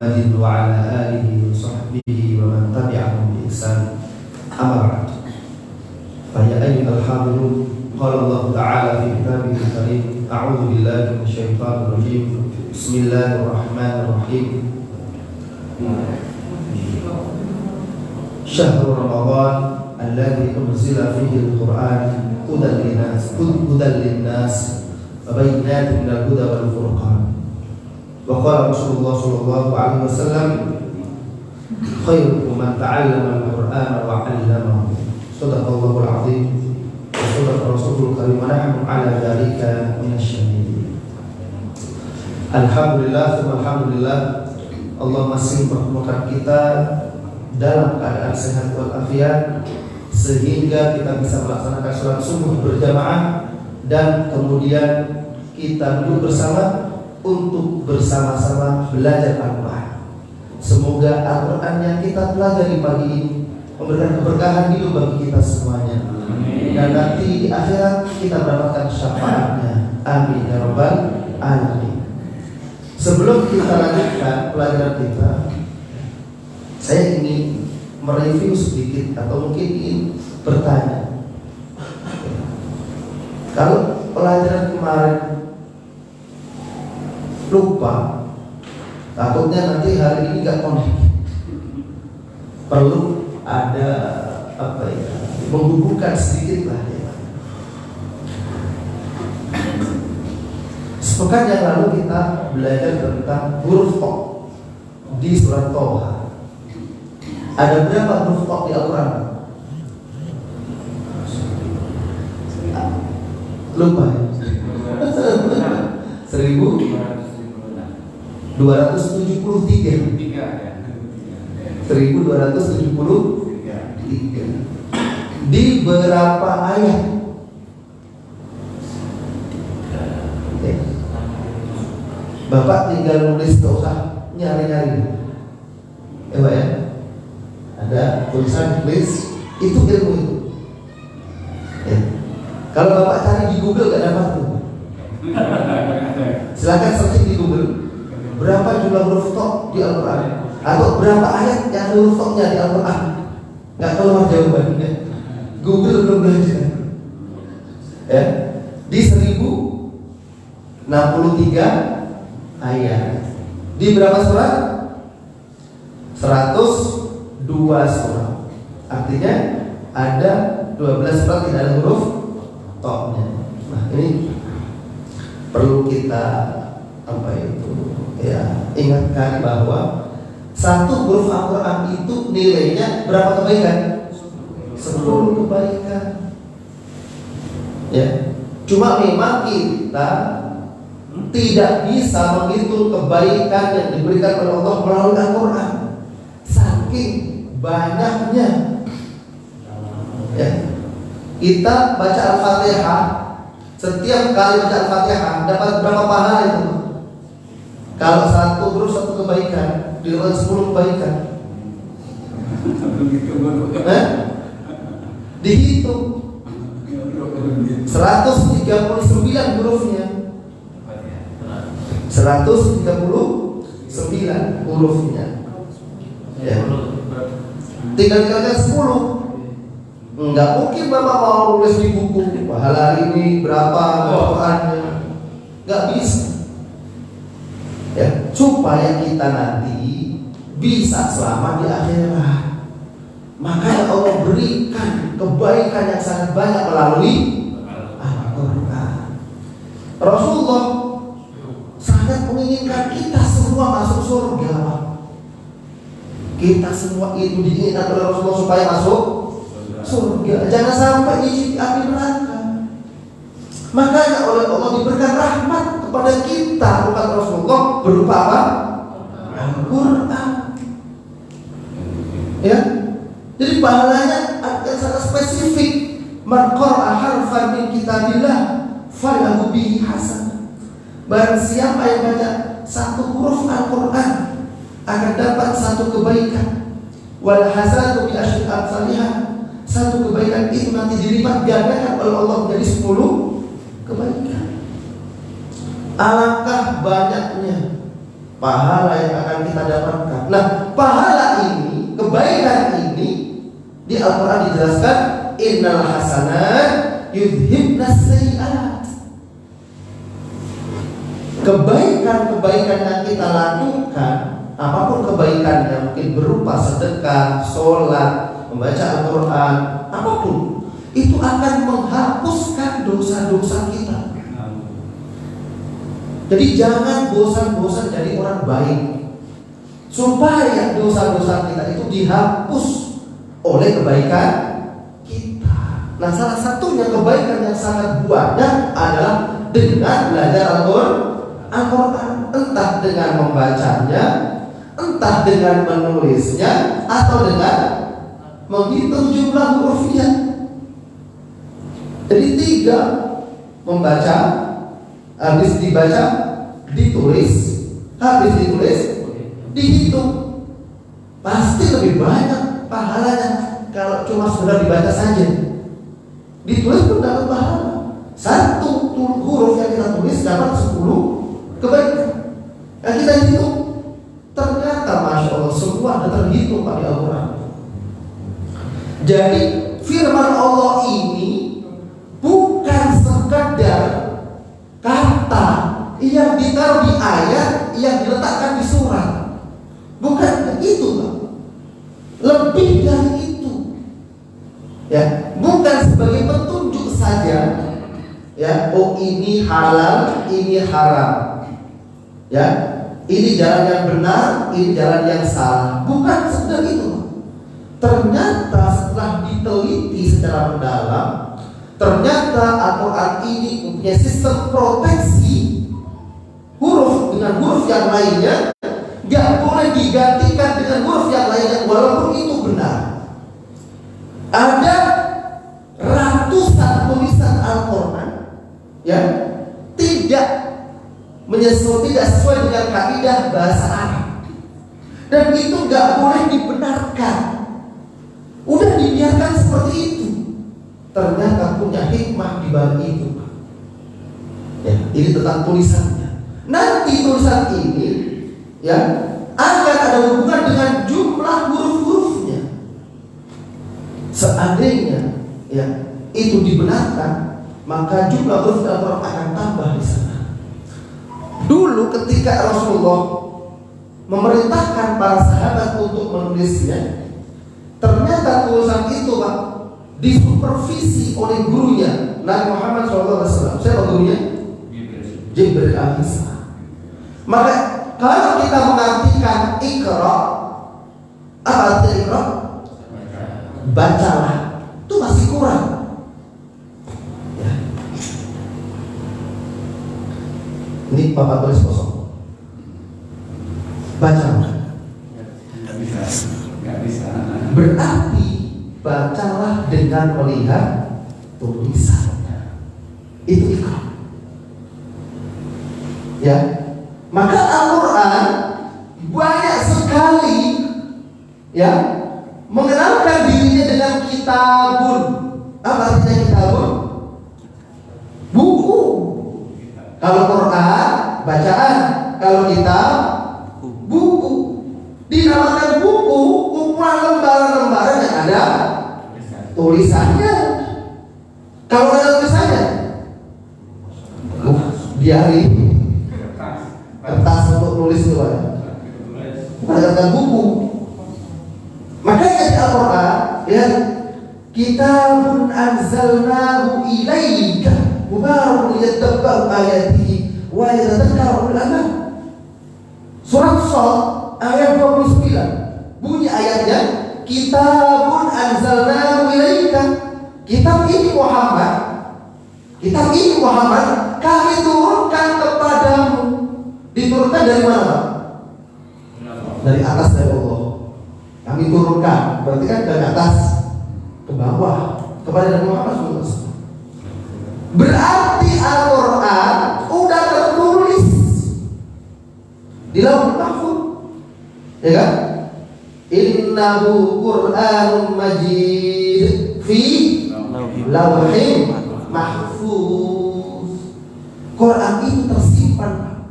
وعلى آله وصحبه ومن تبعهم بإحسان أما بعد فيا أيها الحاضرون قال الله تعالى في كتابه الكريم أعوذ بالله من الشيطان الرجيم بسم الله الرحمن الرحيم شهر رمضان الذي أنزل فيه القرآن هدى للناس وبينات من الهدى والفرقان وقال رسول الله صلى الله عليه وسلم خيركم من تعلم القرآن وعلمه صدق الله العظيم وصدق رسوله الكريم ونحن على ذلك من الشاهدين. Alhamdulillah, alhamdulillah, Allah masih mempertemukan kita dalam keadaan sehat walafiat sehingga kita bisa melaksanakan sholat subuh berjamaah dan kemudian kita duduk bersama untuk bersama-sama belajar Al-Quran. Semoga Al-Quran yang kita pelajari pagi ini memberikan keberkahan hidup bagi kita semuanya. Dan nanti di akhirat kita mendapatkan syafaatnya. Amin ya rabbal alamin. Sebelum kita lanjutkan pelajaran kita, saya ingin mereview sedikit atau mungkin ingin bertanya. Kalau pelajaran kemarin lupa, takutnya nanti hari ini gak connect. Perlu ada menghubungkan sedikit lah ya. Sepekan yang lalu kita belajar tentang huruf Q di surat Toha. Ada berapa huruf Q di Al-Quran? Lupa ya? 1273 di berapa ayat? Bapak tinggal nulis, gak usah nyari-nyari. Pak ya, ada tulisan tulis itu ilmu itu. Kalau Bapak cari di Google gak dapat tuh. Silakan searching di Google berapa jumlah huruf Q di Al-Quran atau berapa ayat yang huruf Q-nya di Al-Quran. Gak keluar jawabannya. Google belum belajar. Ya, di 1063 ayat. Di berapa surat? 102 surat. Artinya ada 12 surat tidak ada huruf Q-nya. Nah, ini perlu kita ingatkan bahwa satu huruf Al-Quran itu nilainya berapa kebaikan? 10 kebaikan. Ya, cuma memang kita tidak bisa menghitung kebaikan yang diberikan oleh Allah melalui Al-Quran, saking banyaknya. Ya, kita baca Al-Fatihah, setiap kali baca Al-Fatihah dapat berapa pahala itu? Kalau satu huruf satu kebaikan, dengan 10 kebaikan. Dihitung 139 hurufnya. 139 hurufnya. Ya. Tinggal dikalikan 10. Enggak mungkin Bapak mau nulis di buku pahala ini berapa Al-Qur'annya. Enggak bisa. Ya, supaya kita nanti bisa selamat di akhirat. Maka Allah berikan kebaikan yang sangat banyak melalui Al-Quran. Rasulullah sangat menginginkan kita semua masuk surga. Kita semua itu diinginkan oleh Rasulullah supaya masuk surga. Jangan sampai di api neraka. Makanya oleh Allah diberikan rahmat kepada kita umat Rasulullah berupa apa? Al-Quran. Ya. Jadi pahalanya akan sangat spesifik. Man qara'a harfan min kitabillah falahu bihi hasanah. Barang siapa yang baca satu huruf Al-Quran akan dapat satu kebaikan. Wal hasanatu bi asyri amsalihah. Satu kebaikan itu nanti dilipat gandakan oleh Allah menjadi 10 kebaikan. Alangkah banyaknya pahala yang akan kita dapatkan. Nah, pahala ini, kebaikan ini di Al-Quran dijelaskan, innal hasanat yudhibnas sayyi'at. Kebaikan-kebaikan yang kita lakukan, apapun kebaikannya, mungkin berupa sedekah, sholat, membaca Al-Quran, apapun, itu akan menghapuskan dosa-dosa kita. Jadi jangan bosan-bosan jadi orang baik, supaya dosa-dosa kita itu dihapus oleh kebaikan kita. Nah, salah satunya kebaikan yang sangat banyak adalah dengan belajar Al-Quran, entah dengan membacanya, entah dengan menulisnya, atau dengan menghitung jumlah hurufnya. Jadi 3, membaca, habis dibaca, ditulis, habis ditulis, dihitung. Pasti lebih banyak pahalanya kalau cuma sekedar dibaca saja. Ditulis pun dapat pahala. 1 huruf yang kita tulis dapat 10 kebaikan. Yang kita hitung, ternyata Masya Allah semua ada terhitung pada Al-Quran. Jadi firman Allah ini bukan sekadar kata yang ditaruh di ayat yang diletakkan di surat. Bukan itu, Pak. Lebih dari itu. Ya, bukan sebagai petunjuk saja. Ya, oh ini halal, ini haram. Ya, ini jalan yang benar, ini jalan yang salah. Bukan sekedar itu. Ternyata setelah diteliti secara mendalam, ternyata Al-Quran ini mempunyai sistem proteksi huruf dengan huruf yang lainnya, gak boleh digantikan dengan huruf yang lainnya walaupun itu benar. Ada ratusan tulisan Al-Quran ya tidak sesuai dengan kaidah bahasa Arab, dan itu gak boleh dibenarkan. Udah dibiarkan seperti itu. Ternyata punya hikmah di balik itu. Ya, ini tentang tulisannya. Nanti tulisan ini ya akan ada hubungan dengan jumlah huruf-hurufnya. Seandainya ya itu dibenarkan, maka jumlah huruf Al-Quran akan tambah di sana. Dulu ketika Rasulullah memerintahkan para sahabat untuk menulisnya, ternyata tulisan itu Pak disupervisi oleh gurunya Nabi Muhammad SAW. Siapa gurunya? Jibril alaihissalam. Maka kalau kita mengartikan Iqra, apa artinya Iqra? Bacalah, itu masih kurang. Ya. Ini Bapak tulis kosong. Bacalah. Nggak bisa. Berarti bacalah dengan melihat tulisannya. Itu Iqra. Ya, maka Al-Quran banyak sekali ya mengenalkan dirinya dengan kitabun. Apa artinya kitabun? Buku. Kalau Quran bacaan, kalau kitab buku. Dinamakan buku kumpulan lembaran-lembaran yang ada tulisannya. Kalau ada tulisannya, diari, kertas untuk nulis itu ya. Bukan buku. Makanya di Al-Quran ya, kitabun anzalnahu ilaika mubarakun liyadabbaru ayatihi wa yatadhakkaru ulul albab. Surat Shad ayat 29 bunyi ayatnya, kitabun anzalnahu ilaika. Kitab ini Muhammad kami turunkan kepadamu. Diturunkan dari mana? Dari atas, dari Allah. Kami turunkan, berarti kan dari atas ke bawah kepada Nabi Muhammad SAW. Berarti Al-Quran udah tertulis di Lauhul Mahfuz, ya kan? Innahu Qur'anun Majid fi Lauhil Mahfuz. Quran itu tersimpan,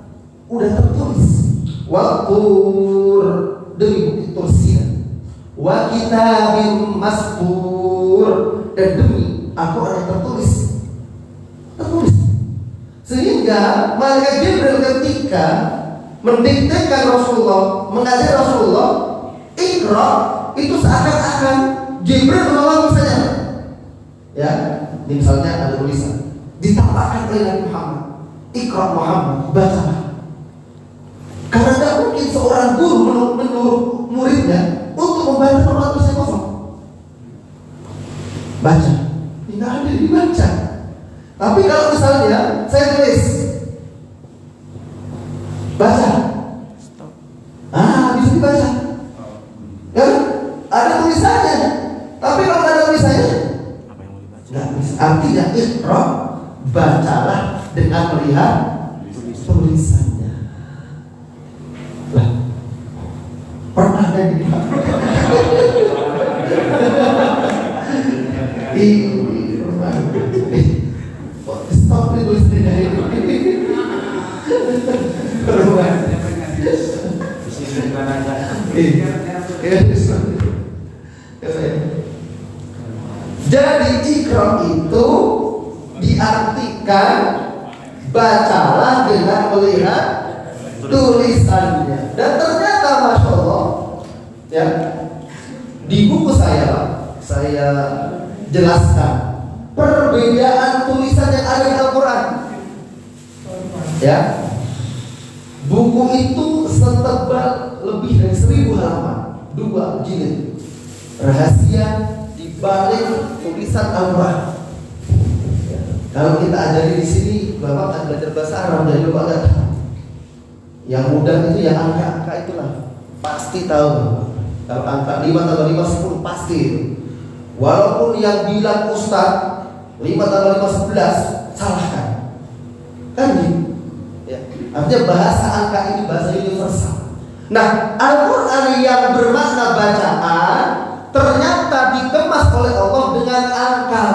udah tertulis Waqtur, demi bukti Tur, wa kitabim mastur, dan demi Al-Quran yang tertulis. Sehingga malaikat Jibril ketika mendiktekan Rasulullah, mengajari Rasulullah Iqra, itu seakan-akan Jibril menolong misalnya. Ya, ini misalnya ada tulisan ditampakkan oleh Nabi Muhammad, Iqra Muhammad, baca. Karena tidak mungkin seorang guru menyuruh muridnya untuk membaca Quran tulisan kosong. Baca, tidak ada dibaca. Tapi kalau misalnya saya tulis, baca, bisa dibaca. Ya, ada tulisannya. Tapi kalau tidak ada tulisannya, nggak bisa. Artinya Iqra, bacalah dengan melihat tulisannya. Lah, pernah ada di stop nih tulisannya ini. Jadi Iqra itu diartikan bacalah dengan melihat tulisannya. Dan ternyata Masya Allah, ya, di buku saya jelaskan perbedaan tulisan yang ada di Al-Quran. Ya, buku itu setebal lebih dari 1000 halaman, 2 jilid. Rahasia di balik tulisan Al-Quran. Ya, kalau kita ajari di sini, Bapak akan belajar bahasa Arab, jadi Bapak nggak tahu. Yang mudah itu yang angka-angka itulah pasti tahu. Kalau angka 5 tambah 5 10 pasti itu. Walaupun yang bilang Ustaz 5 tambah 5 11, salahkan. Kan gitu. Ya. Artinya bahasa angka ini bahasa universal. Nah, Al-Quran yang bermakna bacaan ternyata dikemas oleh Allah dengan angka.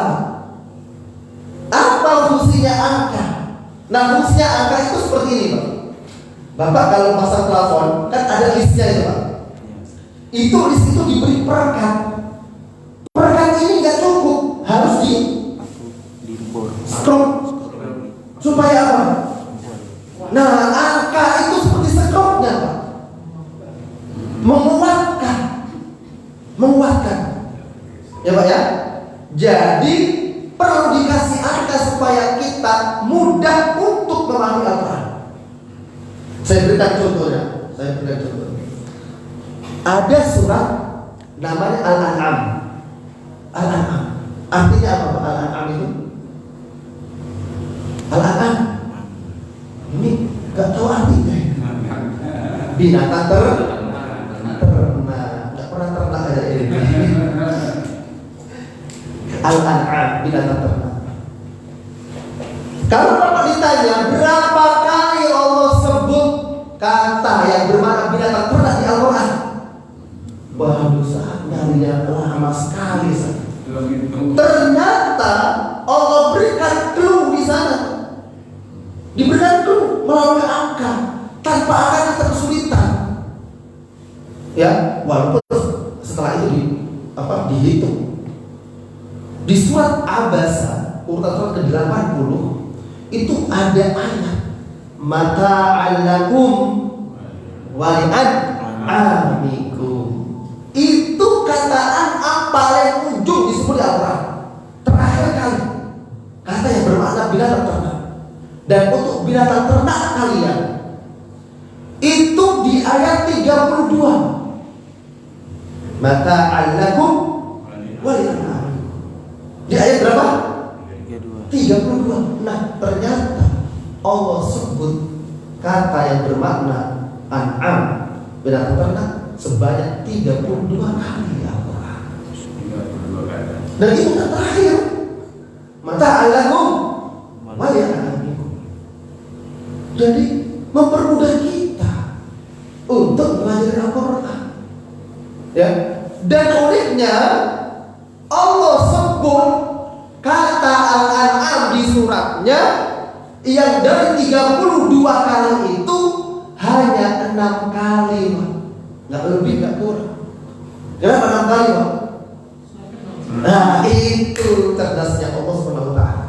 Apa fungsinya angka? Nah, fungsinya angka itu seperti ini, Pak. Bapak kalau pasang plafon kan ada listnya itu, Pak. Itu list itu diberi perekat. Perekat ini nggak cukup, harus di stroke supaya apa? Nah, angka itu seperti stroke-nya, Pak. Menguatkan. Ya, Pak ya. Jadi perlu dikasih angka supaya kita mudah untuk memahami Al-Quran. Saya berikan contohnya. Ada surat namanya Al-An'am. Al-An'am. Artinya apa, Pak? Al-An'am itu? Al-An'am. Ini gak tahu artinya. Binatang ternak. Gak pernah ternak aja ini. Al-An'am, binatang ternak. Kalau Bapak ditanya berapa kali Allah sebut kata yang bermakna binatang ternak di Al-Quran, waduh, saat nyarinya lama sekali. Ternyata Allah berikan clue di sana. Diberikan clue melalui angka. Tanpa angka kita kesulitan. Ya, walaupun setelah itu dihitung. Di surat Abasa urutan surat ke-80 itu ada ayat mata'allakum wali'an'amikum. Itu kata an'am paling ujung disebut di Al-Quran. Terakhir kali kata yang bermakna binatang ternak. Dan untuk binatang ternak kalian itu di ayat 32. Mata'allakum wali'an'amikum. Di ayat berapa? 32. Nah, ternyata Allah sebut kata yang bermakna an'am, binatang ternak, sebanyak 32 kali ya Allah. Dan itu yang terakhir. Mata'allakum wali'an'amikum. Jadi mempermudah kita untuk belajar Al-Quran. Ya. Dan uniknya Allah sebut kata Al-An'am di suratnya yang dari 32 kali itu hanya 6 kali, Pak. Nggak lebih, nggak kurang. Kenapa 6 kali, Pak? Nah, itu cerdasnya Allah Subhanahu wa Ta'ala.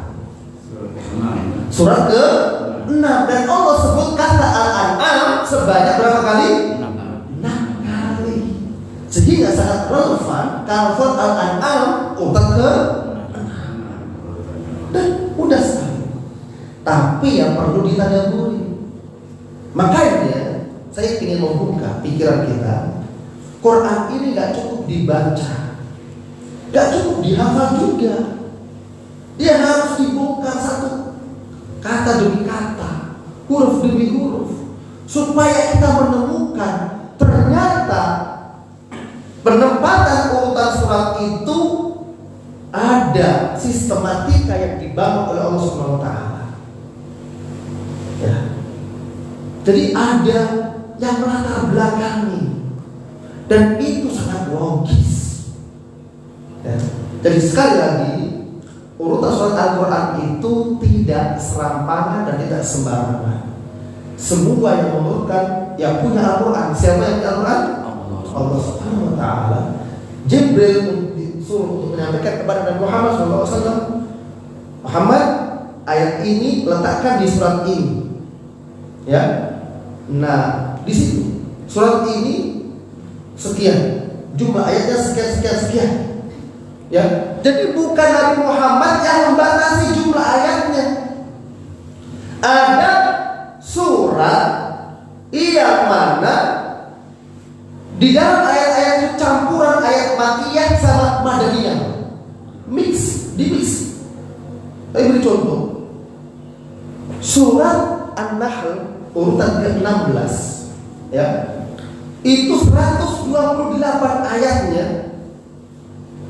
Surat ke-6, dan Allah sebut kata Al-An'am sebanyak berapa kali? 6 kali. Sehingga sangat relevan kalau surat Al-An'am urutan ke-6. Dan mudah sekali. Tapi yang perlu ditadaburi. Makanya saya ingin membuka pikiran kita. Quran ini gak cukup dibaca, gak cukup dihafal juga. Dia harus dibongkar satu kata demi kata, huruf demi huruf, supaya kita menemukan ternyata penempatan urutan surat itu ada sistematika yang dibangun oleh Allah Subhanahu wa Ta'ala. Ya. Jadi ada yang melatar belakangi, dan itu sangat logis. Ya. Jadi sekali lagi, urutan surat Al-Quran itu tidak serampangan dan tidak sembarangan. Semua yang mengurutkan, yang punya Al-Quran, siapa yang punya Al-Quran? Allah Subhanahu wa Ta'ala. Jibril disuruh untuk menyampaikan kepada Nabi Muhammad SAW, Muhammad, ayat ini letakkan di surat ini. Ya. Nah, di situ surat ini sekian, jumlah ayatnya sekian. Ya, jadi bukan Nabi Muhammad yang membatasi jumlah ayatnya. Ada surat yang mana di dalam ayat-ayat itu campuran ayat Makkiyah sama Madaniyah, mix. Saya beri contoh. Surat An-Nahl urutan ke-16, ya. Itu 128 ayatnya.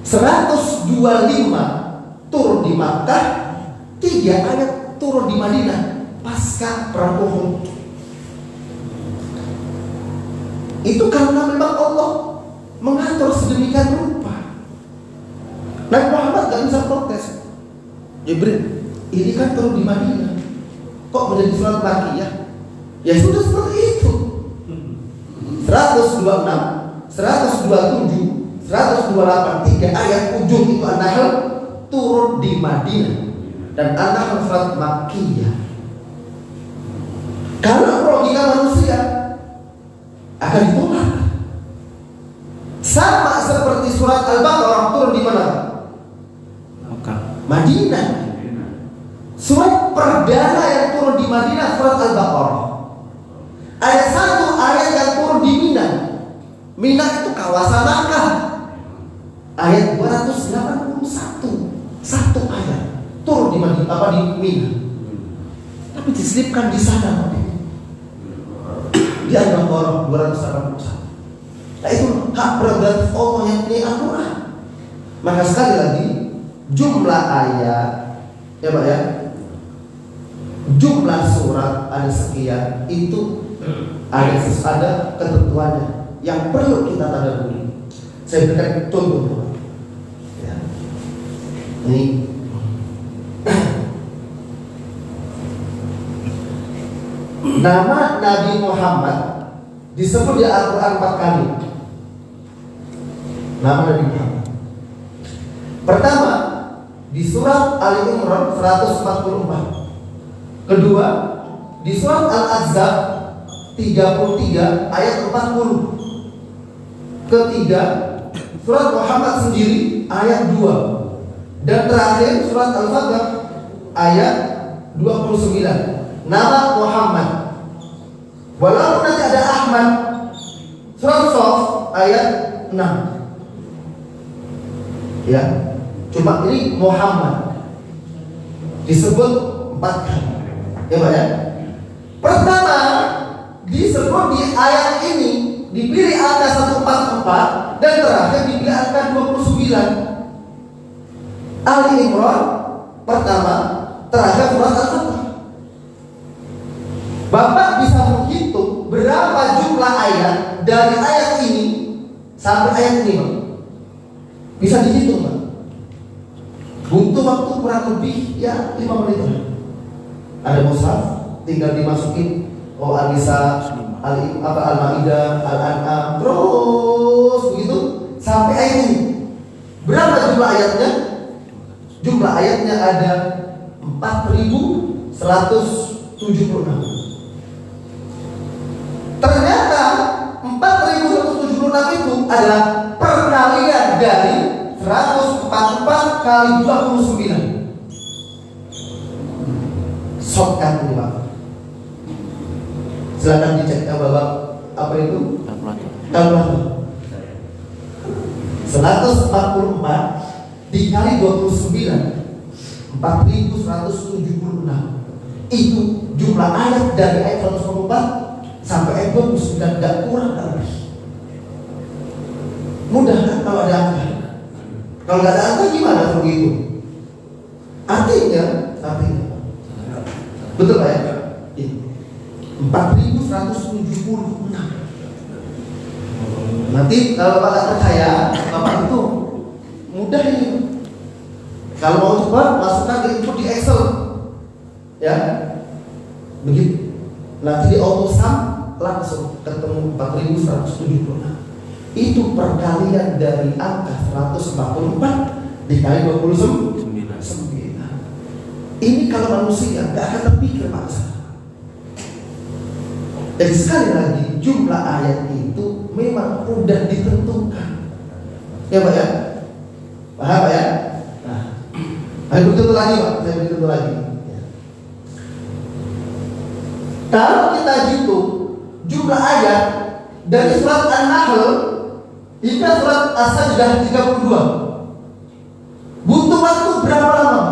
125 turun di Makkah, 3 ayat turun di Madinah pasca perang Uhud. Itu karena memang Allah mengatur sedemikian rupa. Nabi Muhammad gak bisa protes. Jibril, ini kan turun di Madinah, kok menjadi surat Makkiyah? Ya sudah seperti itu. 126, 127, 128, 3 ayat ujung itu An-Nahl turun di Madinah, dan An-Nahl surat Makkiyah. Karena logika manusia akan ditolak. Sama seperti surat Al-Baqarah turun di mana? Madinah. Surat perdana yang turun di Madinah surat Al-Baqarah. Ada 1 ayat yang turun di Mina. Mina itu kawasan Makkah. Ayat 281, 1 ayat turun di Madinah, di Mina. Tapi diselipkan di sana, di Al-Baqarah 281. Nah, itu hak prerogatif Allah yang punya Al-Quran. Maka sekali lagi, jumlah ayat, ya Pak ya, jumlah surat ada sekian, itu ada ketentuannya yang perlu kita tadaburi. Saya berikan contoh, ya. Ini nama Nabi Muhammad disebut di Al-Quran 4 kali. Nama Nabi Muhammad pertama di surat Ali Imran 144. Kedua di surat Al-Ahzab 33 ayat 40. Ketiga surat Muhammad sendiri ayat 2. Dan terakhir surat Al-Fatih ayat 29. Nama Muhammad. Walaupun nanti ada Ahmad, surat Shaf ayat 6. Ya, cuma ini Muhammad disebut 4 kali. Ya Pak ya. Pertama disebut di ayat ini dipilih angka 144, dan terakhir dipilih angka 29. Ali Imran pertama, terakhir surat Al-Fatih. Bapak bisa menghitung berapa jumlah ayat dari ayat ini sampai ayat ini, Pak. Bisa dihitung, Pak. Butuh waktu kurang lebih ya 5 menit. Ada mushaf, tinggal dimasukin. Oh, Anissa Al-Maidah, Al-An'am, terus begitu sampai ayat ini. Berapa jumlah ayatnya? Jumlah ayatnya ada 4.176. Ternyata 4.176 itu adalah perkalian dari 144 kali 29. Shortcut ini Pak. Silakan dicek ya Bapak, apa itu? Kalkulator. 144 dikali 29, 4.176. Itu jumlah ayat dari ayat 144 sampai ayat 29, tidak kurang lebih. Mudah kan kalau ada angka? Kalau nggak ada angka gimana kalau gitu? Artinya betul Pak ya? 4.176. Nanti kalau Bapak nggak percaya, Bapak itu mudah ini. Kalau mau coba masukkan ke input di Excel, ya, begitu. Nanti di auto sum langsung ketemu 4.176. Itu perkalian dari angka 144 dikali 29. Ini kalau manusia nggak akan terpikir Pak. Dan sekali lagi jumlah ayat itu memang mudah ditentukan. Ya Pak ya? Paham Pak ya? Nah, ayo bertutur lagi Pak, saya bertutur lagi. Kalau kita hitung jumlah ayat dari surat An-Nahl hingga surat As-Sajdah 32, butuh waktu berapa lama?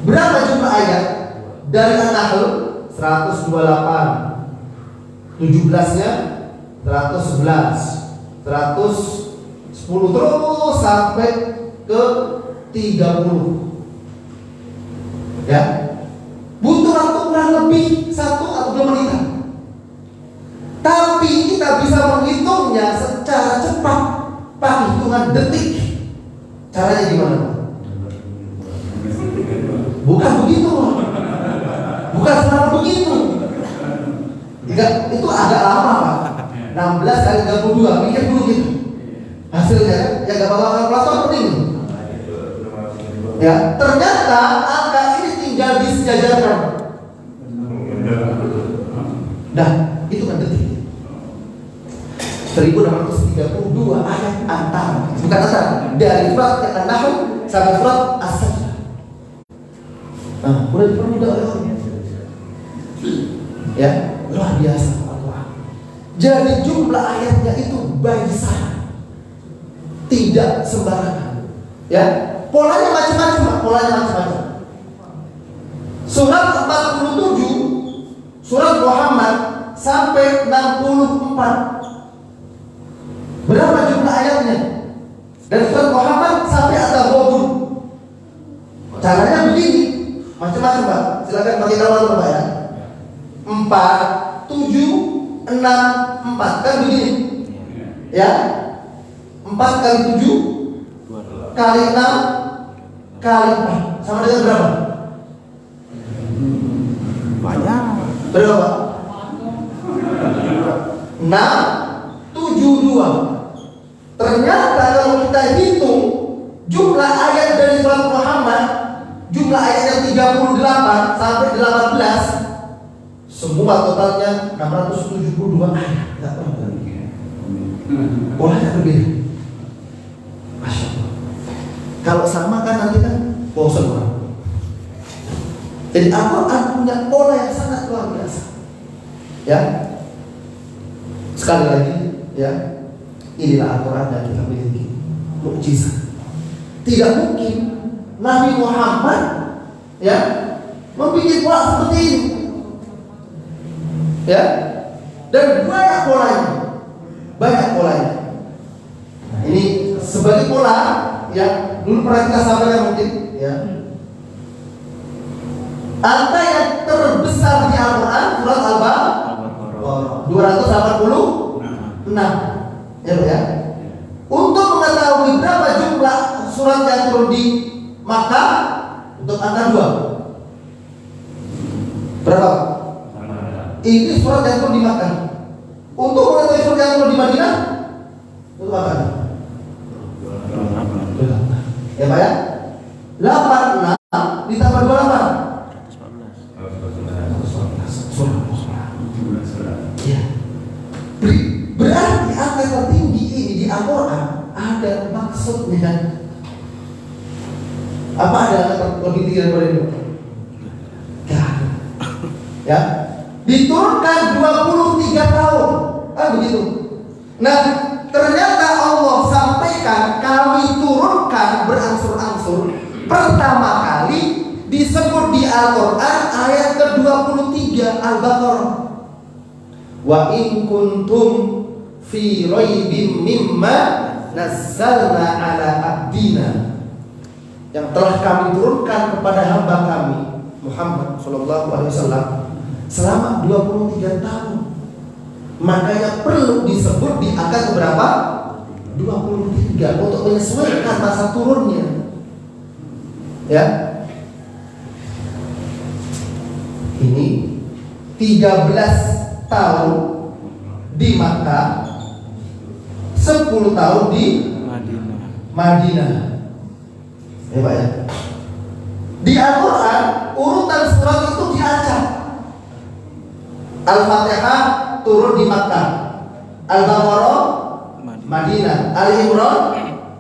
Berapa jumlah ayat? Dari An-Nahl 128, 17-nya 111, 110 terus sampai ke 30. Ya. Butuh waktu kurang lebih 1 atau 2 menit. Tapi kita bisa menghitungnya secara cepat pakai hitungan detik. Caranya gimana? Bukan begitu. Bukan selalu begitu. Itu agak lama Pak. 16 kali 32, mikir dulu gitu. Hasilnya ya gak bakal kalkulator penting. Ya, ternyata angka ini tinggal disejajarkan. Nah, itu kan detik. 1632 ayat antara, bukan antara, dari surat An-Nahl sampai surat As-Sajdah. Nah, udah dipermudah oleh Allah. Ya, luar biasa Allah. Jadi jumlah ayatnya itu banyak, tidak sembarangan. Ya, polanya macam-macam, Pak. Polanya macam-macam. Surat 47, surat Muhammad sampai 64. Berapa jumlah ayatnya? Dari surat Muhammad sampai At-Taghabun. Caranya begini, macam-macam Pak. Silakan pakai kalkulator Pak ya. 4, 7, 6, 4 kan begini. Ya. 4 kali 7 kali 6 kali 4 sama dengan berapa? Banyak. Berapa? 6, 7, 2. Ternyata kalau kita hitung jumlah ayat dari surat Muhammad, jumlah ayatnya 38 sampai 18, semua totalnya 672 ayat. Enggak pernah. Polanya berbeda. Masya Allah. Kalau sama kan nanti kan bosan orang. Jadi Al-Quran punya pola yang sangat luar biasa. Ya. Sekali lagi, ya. Inilah Al-Quran yang kita miliki, mukjizat. Tidak mungkin Nabi Muhammad ya membuat pola seperti ini. Ya. Dan banyak polanya. Banyak polanya. Nah, ini sebagai pola yang dulu pernah kita sampaikan mungkin, ya. Angka yang terbesar di Al-Quran surat Al-Baqarah 286. Ya, ya. Untuk mengetahui berapa jumlah surat yang turun di Makkah, untuk angka 2. Berapa? Ini surat yang turun di Makkah. Untuk mengetahui surat yang turun di Madinah, untuk apa? Ya Pak ya? 86 ditambah 28. Ya. Berarti angka tertinggi ini di Al-Quran ada maksudnya. Apa ada angka lebih tinggi daripada ini? Ya. Diturunkan 23 tahun. Kan begitu. Nah, ternyata Allah sampaikan kami turunkan berangsur-angsur. Pertama kali disebut di Al-Quran ayat ke-23 Al-Baqarah. Wa in kuntum fi raibim mimma nazzalna ala abdina, yang telah kami turunkan kepada hamba kami Muhammad sallallahu alaihi wasallam selama 23 tahun. Makanya perlu disebut di angka berapa? 23 untuk menyesuaikan masa turunnya. Ya. Ini 13 tahun di Makkah, 10 tahun di Madinah. Ya Pak ya. Di Al-Quran urutan surat itu diacak. Al-Fatihah turun di Makkah, Al-Baqarah Madinah, Al-Imran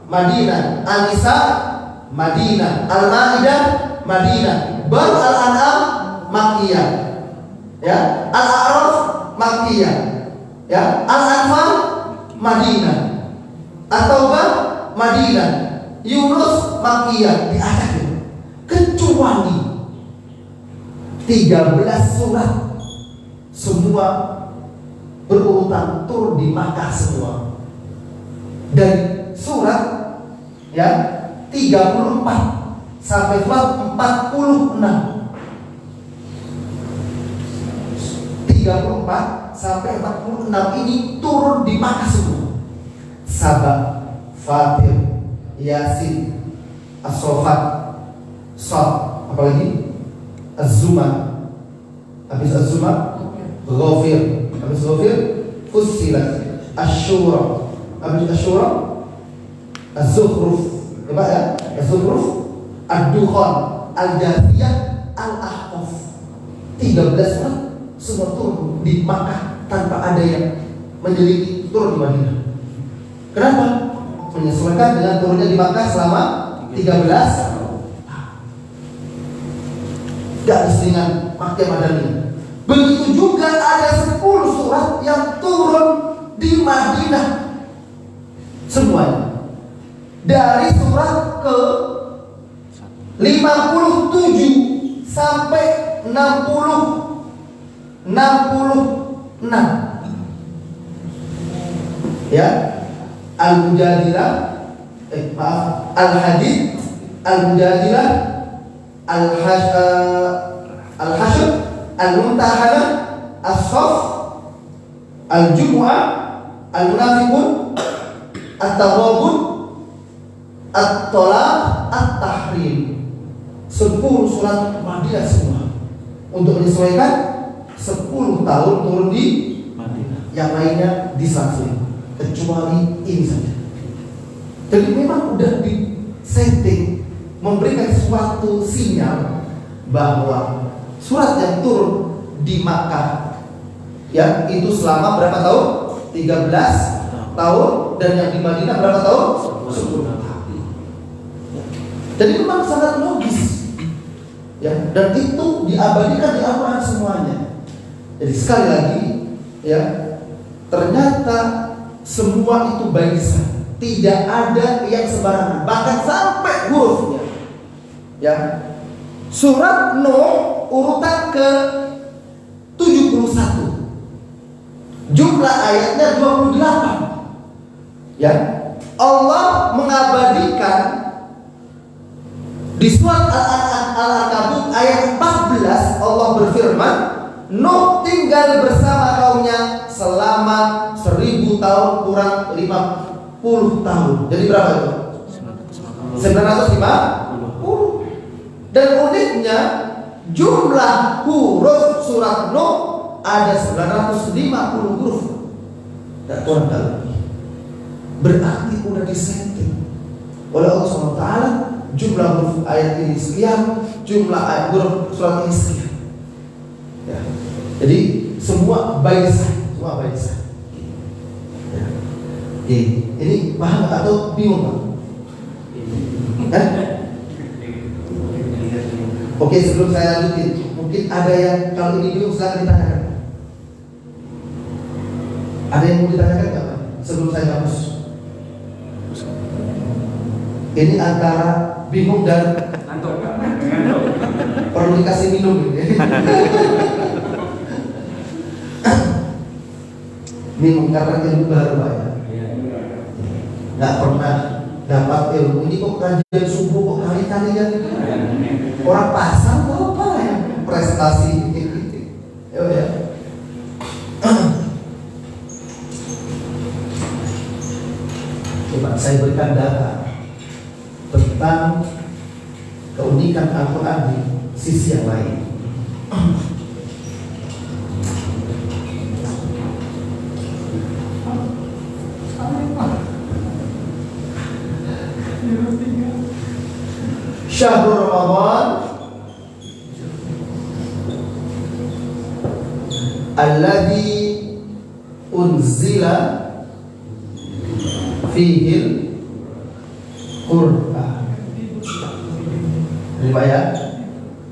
Madinah, An-Nisa Madinah, Al-Maidah Madinah, baru Al-An'am Makkiyah. Ya, Al-A'raf Makkiyah. Ya, Al-Anfal Madinah, At-Taubah Madinah, Yunus Makkiyah. Diacak itu. Kecuali 13 surat semua berurutan turun di Makkah semua. Dari surat ya 34 sampai surat 46. 34 sampai 46 ini turun di Makkah semua. Sabah, Fatir, Yasin, As-Saffat, Shad, apalagi Az-Zumar. Habis Az-Zumar, Ghafir. Habis Ghafir, Fussilat, Asy-Syura. Habis Asy-Syura, Az-Zukhruf. Coba ya, Az-Zukhruf, Ad-Dukhan, Al-Jathiyah, Al-Ahqaf. 13 surat semua turun di Makkah tanpa ada yang menyelidiki turun di Madinah. Kenapa? Menyesuaikan dengan turunnya di Makkah selama 13 tahun. Garis dengan Makkah Madaniyah. Begitu juga ada 10 surat yang turun di Madinah semuanya. Dari surat ke 57 sampai 66. Ya, Al-Mujadilah, Al-Hadid, Al-Mujadilah, Al-Hashr, Al-Mumtahanah, As-Saff, Al-Jumu'ah, Al-Munafiqun, At-Taghabun, At-Talaq, At-Tahrim. 10 surat Madinah semua. Untuk menyesuaikan 10 tahun turun di Madinah. Yang lainnya disansui, kecuali ini saja. Jadi memang udah di-setting, memberikan suatu sinyal bahwa surat yang turun di Makkah ya itu selama berapa tahun? 13 tahun, dan yang di Madinah berapa tahun? 10 tahun. Jadi memang sangat logis. Ya, dan itu diabadikan di Al-Quran semuanya. Jadi sekali lagi ya, ternyata semua itu barisan, tidak ada yang sembarangan, bahkan sampai hurufnya. Ya, surat Nuh urutan ke 71, jumlah ayatnya 28. Ya, Allah mengabadikan di surat Al-Ankabut ayat 14, Allah berfirman, Nuh tinggal bersama kaumnya selama 1000 tahun kurang 50 tahun. Jadi berapa itu? 950. Dan uniknya jumlah huruf surat Nuh ada 950 huruf. Tak kurang tak lebih. Berarti udah disetting oleh Allah SWT. Jumlah huruf ayat ini sekian, jumlah ayat huruf surat ini sekian. Ya. Jadi semua by design, semua by design. Ya. Ini paham atau bingung Pak? Oke, sebelum saya lanjutin, mungkin ada yang kalau ini bingung silakan ditanyakan. Ada yang mau ditanyakan nggak Pak? Sebelum saya hapus. Ini antara bingung dan perlu dikasih minum ini. Bingung karena ilmu baru Pak ya. Nggak pernah dapat ilmu ini kok kajian subuh kok kali-kali kan. Orang pasang kok apa ya prestasi ya. Coba saya berikan data tentang keunikan Al-Quran di sisi yang lain. Syahrul Ramadan alladzi unzila fihil Quran. Ini Pak ya.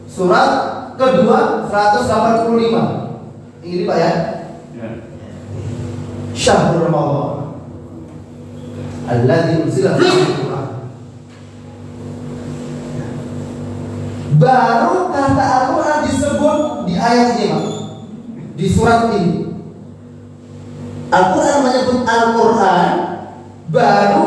Surat kedua 185. Ini Pak ya. Syahrul Ramadan alladzi unzila fihil Quran. Baru kata Al-Quran disebut di ayat ini Pak. Di surat ini Al-Quran menyebut Al-Quran baru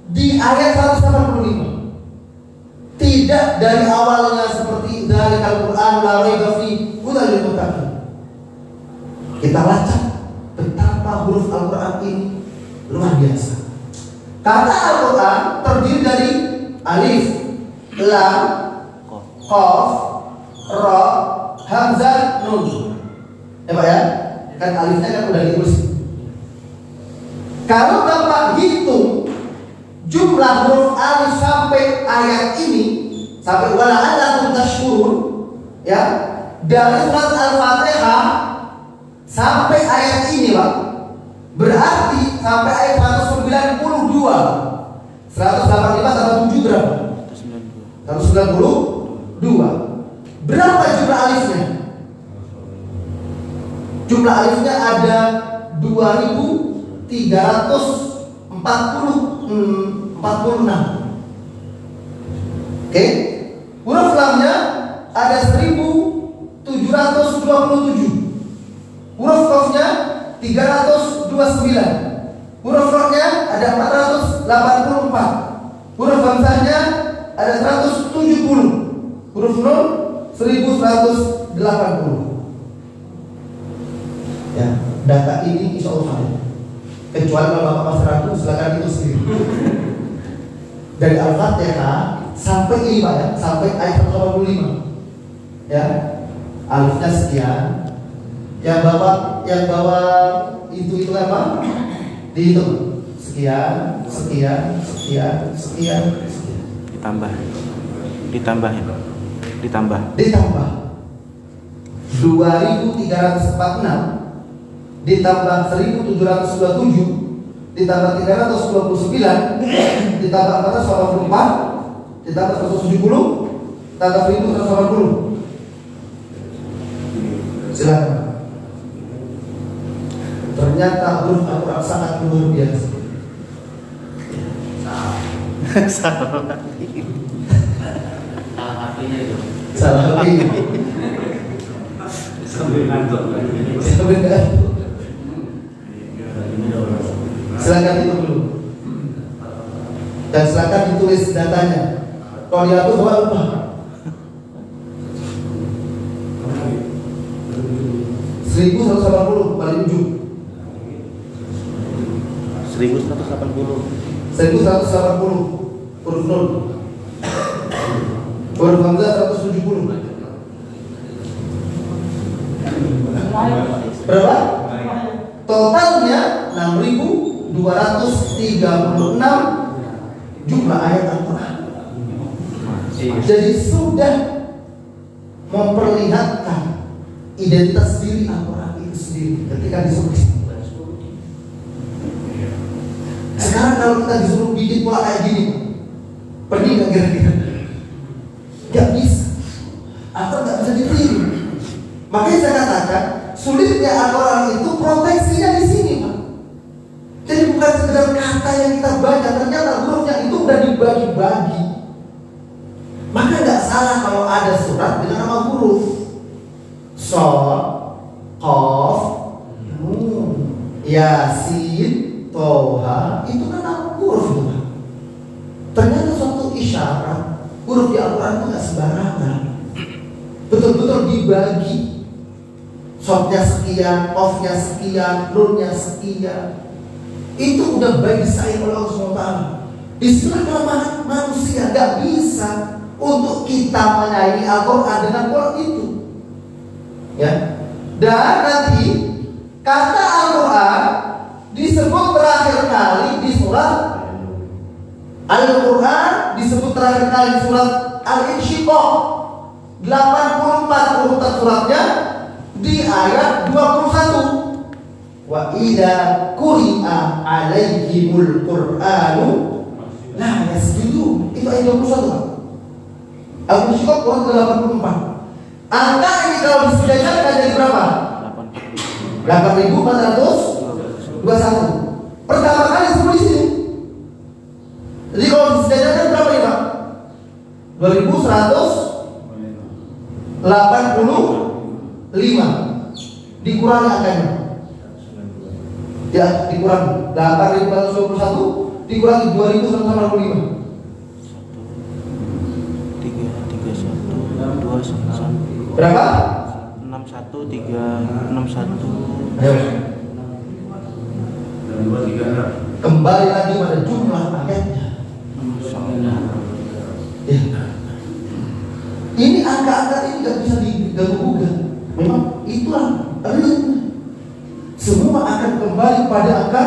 di ayat 185. Tidak dari awalnya seperti dari Al-Quran la raiba fi hudal lil muttaqin. Kita lacak betapa huruf Al-Quran ini luar biasa. Kata Al-Quran terdiri dari alif, lam, qaf, ra, hamzah, nun. Ya Pak ya? Kan alifnya kan udah ditulis. Kalau Bapak hitung jumlah huruf alif sampai ayat ini, sampai wala'allakum tashkurun, ya, dari surat Al-Fatihah sampai ayat ini Pak, berarti sampai ayat 192, 185 tambah 7 berapa? 192. Berapa jumlah alifnya? Jumlah alifnya ada 2346. Oke? Huruf lamnya ada 1727. Huruf qafnya 329. Huruf ra-nya ada 484. Huruf hamzahnya ada 170. Huruf nun 1180. Ya, data ini insya Allah valid. Kecuali kalau Bapak masih ragu, silakan itu sendiri. Dari Al-Fatihah sampai ini Pak ya, sampai ayat 185. Ya, alifnya sekian. Yang bawa itu apa? Dihitung. Sekian. Ditambah 2346 ditambah 1727 ditambah 329 ditambah 484 ditambah 170 tambah 1180. Silakan. Ternyata huruf Al-Quran sangat luar biasa. Salah lagi. Silakan itu dulu. Dan silakan ditulis datanya. Kalau dihapus Bapak lupa. 1180 paling ujung. 1180 huruf nun. Huruf hamzah 170. Berapa? Totalnya 6.236 jumlah ayat Al-Quran. Jadi sudah memperlihatkan identitas diri Al-Quran itu sendiri ketika disuruh. Sekarang kalau kita disuruh bikin pola kayak gini, pedih nggak kira-kira? Nggak bisa, atau nggak bisa ditiru. Makanya saya katakan sulitnya Al-Quran itu proteksinya di sini, Pak. Jadi bukan sekedar kata yang kita baca, ternyata hurufnya itu udah dibagi-bagi. Maka nggak salah kalau ada surat dengan nama huruf. Shad, Qaf, Nun, Yasin, Toha, itu kan nama huruf itu, Pak. Ternyata suatu isyarat huruf di Al-Quran itu nggak sembarangan. Betul-betul dibagi. Shadnya sekian, Qafnya sekian, Nunnya sekian. Itu udah baik disayang oleh Allah SWT. Disitulah kelemahan manusia, nggak bisa untuk kita menyayangi Al-Quran dengan pola itu. Ya. Dan nanti kata Al-Quran disebut terakhir kali di surat Al-Quran, disebut terakhir kali di surat Al-Insyiqaq 84 urutan suratnya di ayat 21. Wa idza quri'a 'alaihimul Qur'anu la yasjudun. Itu ayat 21. Al-Insyiqaq Quran 84. Angka ini kalau disejajarkan jadi berapa? 8.421. Pertama kali sebelum di sini. Jadi kalau disejajarkan berapa ini, Pak? 2185. Dikurangi angkanya. Ya, dikurangi 8.421 dikurangi 2.185. 331 Berapa? 61361. Ayo. Kembali lagi pada jumlah ayatnya. Ya. Ini angka-angka ini nggak bisa diganggu-gugat. Memang itulah realnya. Semua akan kembali pada angka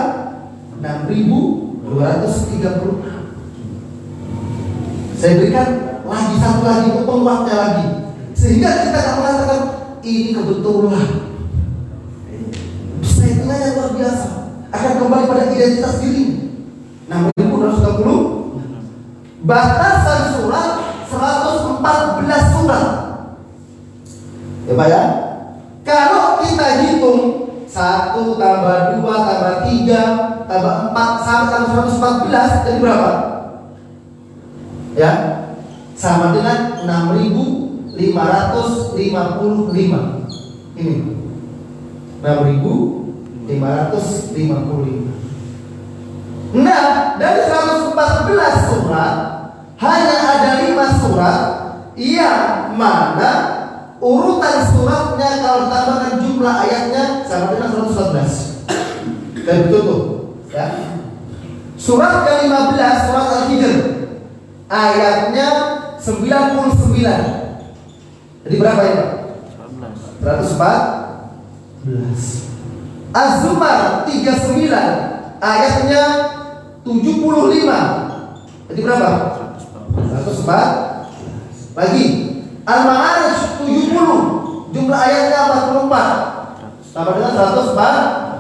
6.236. Saya berikan lagi satu lagi untuk penguatnya lagi, sehingga kita akan mengatakan ini kebetulan. Statementnya luar biasa, akan kembali pada identitas diri. 6.236. Batasan surat 114 surat. Ya Pak ya. Kalau kita hitung 1 tambah 2 tambah 3 tambah 4 sampai 114 jadi berapa? Ya, sama dengan 6.555. Ini 6.555. Nah, dari 114 surat hanya ada 5 surat yang mana urutan suratnya kalau ditambahkan jumlah ayatnya sama dengan 114. Dan betul ya. Surat ke-15 surat Al-Hijr ayatnya 99. Jadi berapa ya, Pak? 114. Az-Zumar 39 ayatnya 75. Jadi berapa? 104. Lagi Al-Ma'arij 70 jumlah ayatnya 44 sama dengan 104.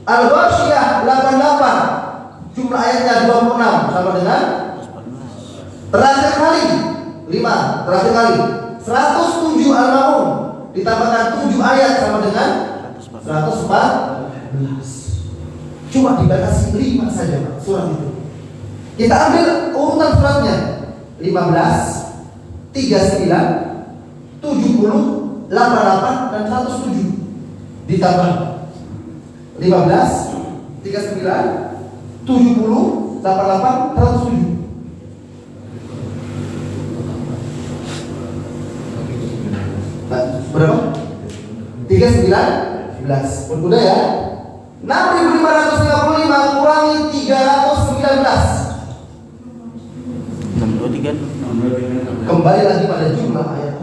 Al-Ghasyiyah 88 jumlah ayatnya 26 sama dengan terakhir kali 5 terakhir kali 107 Al-Ma'un ditambahkan 7 ayat sama dengan 114. Cuma dibatasi 5 saja Pak, surat itu. Kita ambil urutan suratnya 15, 39, 70, 88 dan 107. Ditambah 15, 39, 70, 88, 107. Berapa? 39, 11. Berbeda ya. 6.555 kurangi 319. 623. Kembali lagi pada jumlah ayat.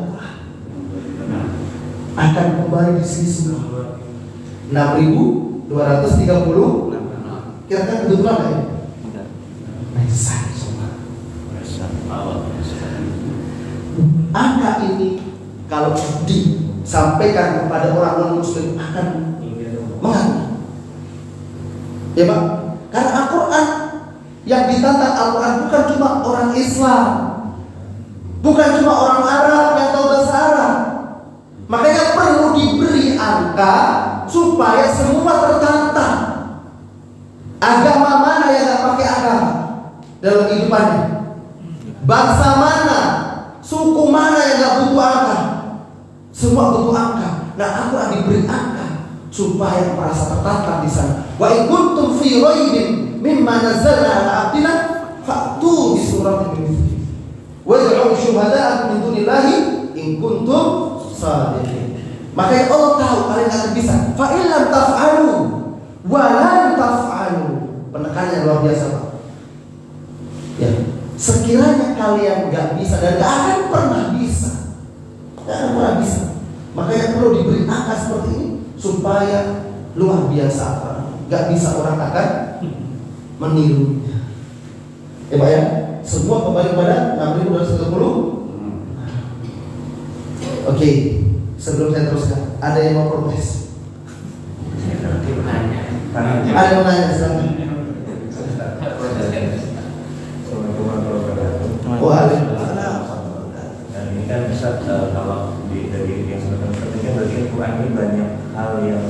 akan kembali di sini semua. 6.230. Kira-kira kebetulan nggak ya? Besar semua. Angka ini kalau disampaikan kepada orang non-muslim akan mengerti. Ya Pak, karena Al-Quran yang ditantang Al-Quran bukan cuma orang Islam, bukan cuma orang Arab yang tahu bahasa Arab. Makanya perlu diberi angka supaya semua tertantang. Agama mana yang gak pakai agama dalam kehidupannya? Bangsa mana, suku mana yang gak butuh angka? Semua butuh angka. Nah, Al-Quran diberi angka supaya merasa tertantang di sana. Wa in kuntum fi raibin mimma nazzalna ala abdina fa'tu bi suratin min mithlihi wa ad'u syuhada'akum min dunillahi in kuntum shadiqin. Makanya Allah tahu kalian akan bisa. Fa in lam taf'alu wa lan taf'alu. Penekanannya luar biasa, Pak. Ya, sekiranya kalian enggak bisa dan enggak akan pernah bisa. Enggak akan pernah bisa. Makanya perlu diberi angka seperti ini supaya luar biasa. Enggak bisa orang akan menirunya. Ya Pak ya, semua kembali kepada 6.230. Oke, sebelum saya teruskan, ada yang mau protes? Ada yang mau nanya, silakan. Waalaikumsalam. Dan ini kan Ustaz, kalau dari yang sudah penting berarti Al-Quran ini banyak hal yang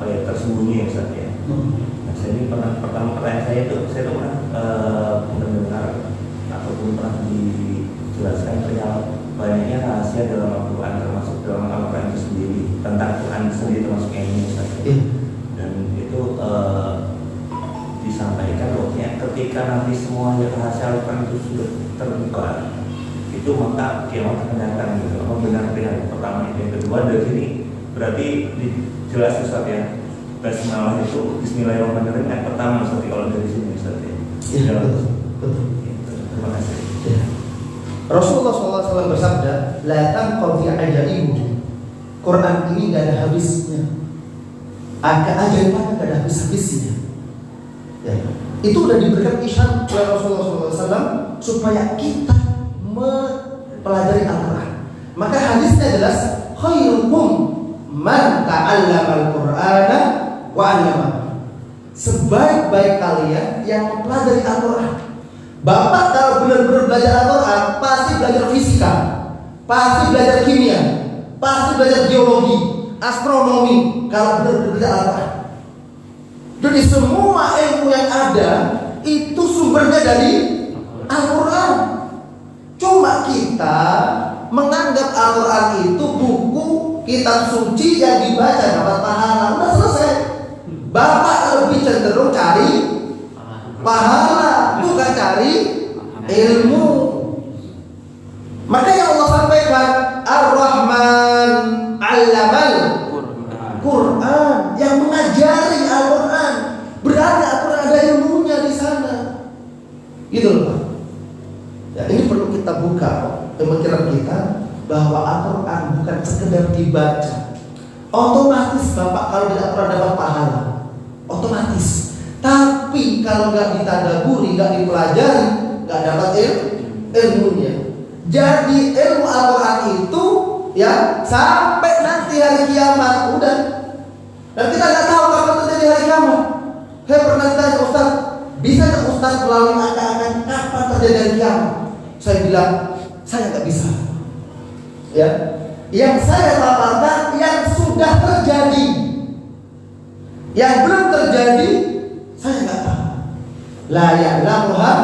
tersembunyi ya Ustaz ya. Nah, saya ini pertama pertanyaan saya itu pernah mendengar ataupun pernah dijelaskan perihal banyaknya rahasia dalam Al-Quran, termasuk dalam Al-Quran itu sendiri, tentang Al-Quran sendiri termasuk yang ini Ustaz. Dan itu disampaikan bahwa ketika nanti semua rahasia Al-Quran itu sudah terbuka, itu maka kiamat akan datang gitu. Apa benar pilihan pertama itu? Yang kedua dari sini berarti jelas Ustaz ya, basmalah itu Bismillahirrahmanirrahim ayat pertama Ustaz kalau dari sini Ustaz ya. Iya, betul. Terima kasih. Ya. Rasulullah SAW bersabda, la tanqadi ajaibu. Quran ini gak ada habisnya. Keajaibannya gak ada habis-habisnya. Ya. Itu udah diberikan isyarat oleh Rasulullah SAW supaya kita mempelajari Al-Quran. Maka hadisnya jelas, khairukum man ta'allama al-Qur'ana wa 'allamahu. Sebaik-baik kalian yang mempelajari Al-Quran. Bapak kalau benar-benar belajar Al-Quran pasti belajar fisika, pasti belajar kimia, pasti belajar geologi, astronomi. Kalau benar-benar belajar Al-Quran. Jadi semua ilmu yang ada itu sumbernya dari Al-Quran. Cuma kita menganggap Al-Quran itu buku kitab suci yang dibaca dapat pahala. Udah selesai. Bapak lebih cenderung cari pahala, bukan cari ilmu. Makanya Allah sampaikan Ar-Rahman 'allamal Quran, yang mengajari Al-Quran. Berarti Al-Quran ada ilmunya di sana. Gitu loh Pak. Ya, ini perlu kita buka pemikiran kita bahwa Al-Quran bukan sekedar dibaca. Otomatis Bapak kalau di Al-Quran dapat pahala, otomatis. Tapi kalau nggak ditadaburi, nggak dipelajari, nggak dapat ilmunya. Jadi ilmu Al-Quran itu ya sampai nanti hari kiamat udah. Dan kita nggak tahu kapan terjadi hari kiamat. Saya pernah ditanya, Ustaz, bisa nggak Ustaz melalui angka-angka kapan terjadi hari kiamat? Saya bilang saya nggak bisa. Ya, yang saya paparkan yang sudah terjadi. Yang belum terjadi saya nggak tahu. La ya'lamuha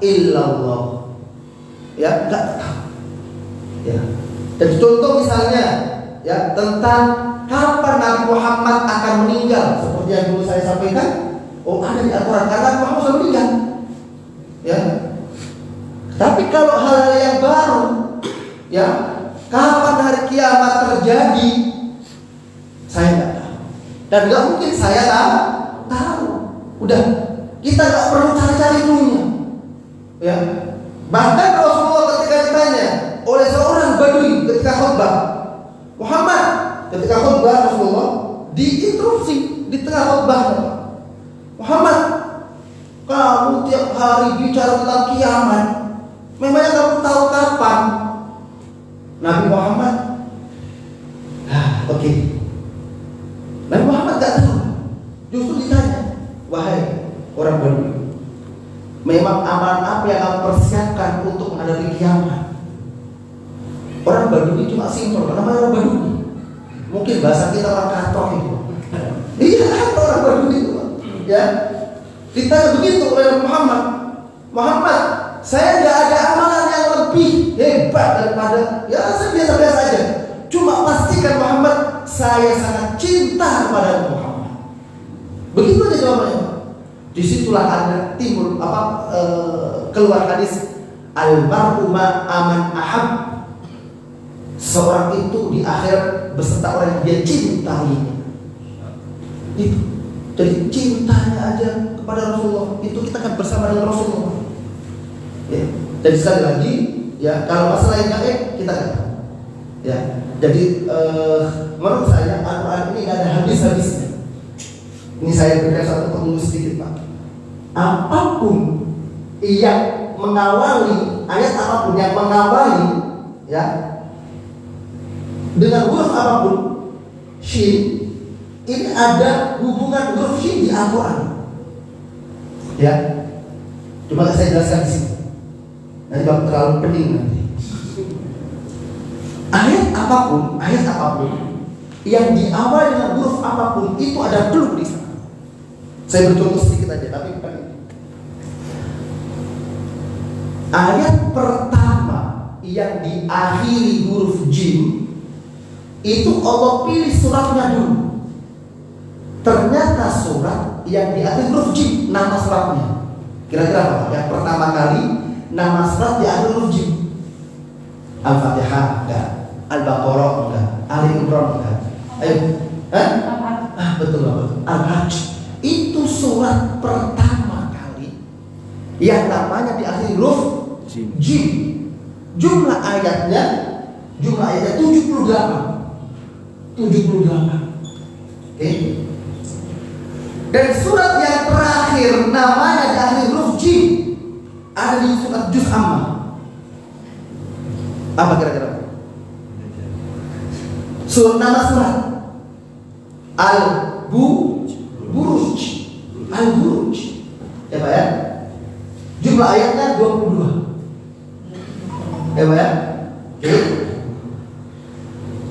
illallah. Ya, nggak tahu. Ya. Dan contoh misalnya ya tentang kapan Nabi Muhammad akan meninggal, seperti yang dulu saya sampaikan. Oh, ada di Al-Quran karena Nabi Muhammad sudah meninggal. Ya. Tapi kalau hal-hal yang baru, ya kapan hari kiamat terjadi, saya nggak tahu. Dan nggak mungkin saya tahu. Udah, kita nggak perlu cari-cari dulunya. Ya. Bahkan Rasulullah ketika ditanya oleh seorang Badui ketika khutbah, Muhammad, ketika khutbah Rasulullah diinterupsi di tengah khutbah. Muhammad, kamu tiap hari bicara tentang kiamat. Memangnya kamu tahu kapan? Nabi Muhammad, oke. Nabi Muhammad gak tahu. Justru ditanya, wahai orang Badui, memang amalan apa yang kamu persiapkan untuk menghadapi kiamat? Orang Badui cuma simpel, namanya orang Badui. Mungkin bahasa kita orang kantor itu. Iya, orang Badui itu, ya. Ditanya begitu oleh Muhammad, Muhammad, saya nggak ada amalan yang lebih hebat daripada, ya saya biasa-biasa aja. Cuma pastikan Muhammad, saya sangat cinta kepada Muhammad. Begitu aja jawabannya. Disitulah ada timbul keluar hadis al-mar'u aman ahab. Seorang itu di akhir beserta orang yang dia cintai. Itu. Jadi cintanya aja kepada Rasulullah itu kita akan bersama dengan Rasulullah. Ya. Jadi sekali lagi, ya kalau masalah yang gaib kita kan. Ya. Jadi menurut saya Al-Quran ini nggak ada habis-habisnya. Ini saya berikan satu pengulas sedikit Pak. Apapun yang mengawali ayat, apapun yang mengawali, ya, dengan huruf apapun, shin, ini ada hubungan huruf shin di Al-Quran. Ya, coba saya jelaskan di sini. Nanti bakal terlalu pening nanti. Ayat apapun yang diawali dengan huruf apapun itu ada clue di sana. Saya bercontoh sedikit aja, tapi bukan ini. Ayat pertama yang diakhiri huruf jim itu Allah pilih suratnya dulu. Ternyata surat yang diakhiri huruf jim nama suratnya. Kira-kira apa? Yang pertama kali nama surat diakhiri huruf jim. Al-Fatihah enggak, Al-Baqarah enggak, Ali Imran enggak. Ayo, betul banget. Al-Hajj itu surat pertama kali yang namanya diakhiri huruf jim. Jumlah ayatnya 78. Oke. Dan surat yang terakhir namanya diakhiri huruf jim ada di surat Juz Amma. Apa kira-kira? Nama surat Al-Buruj. Ya Pak ya? Jumlah ayatnya 22. Ya Pak ya? Oke.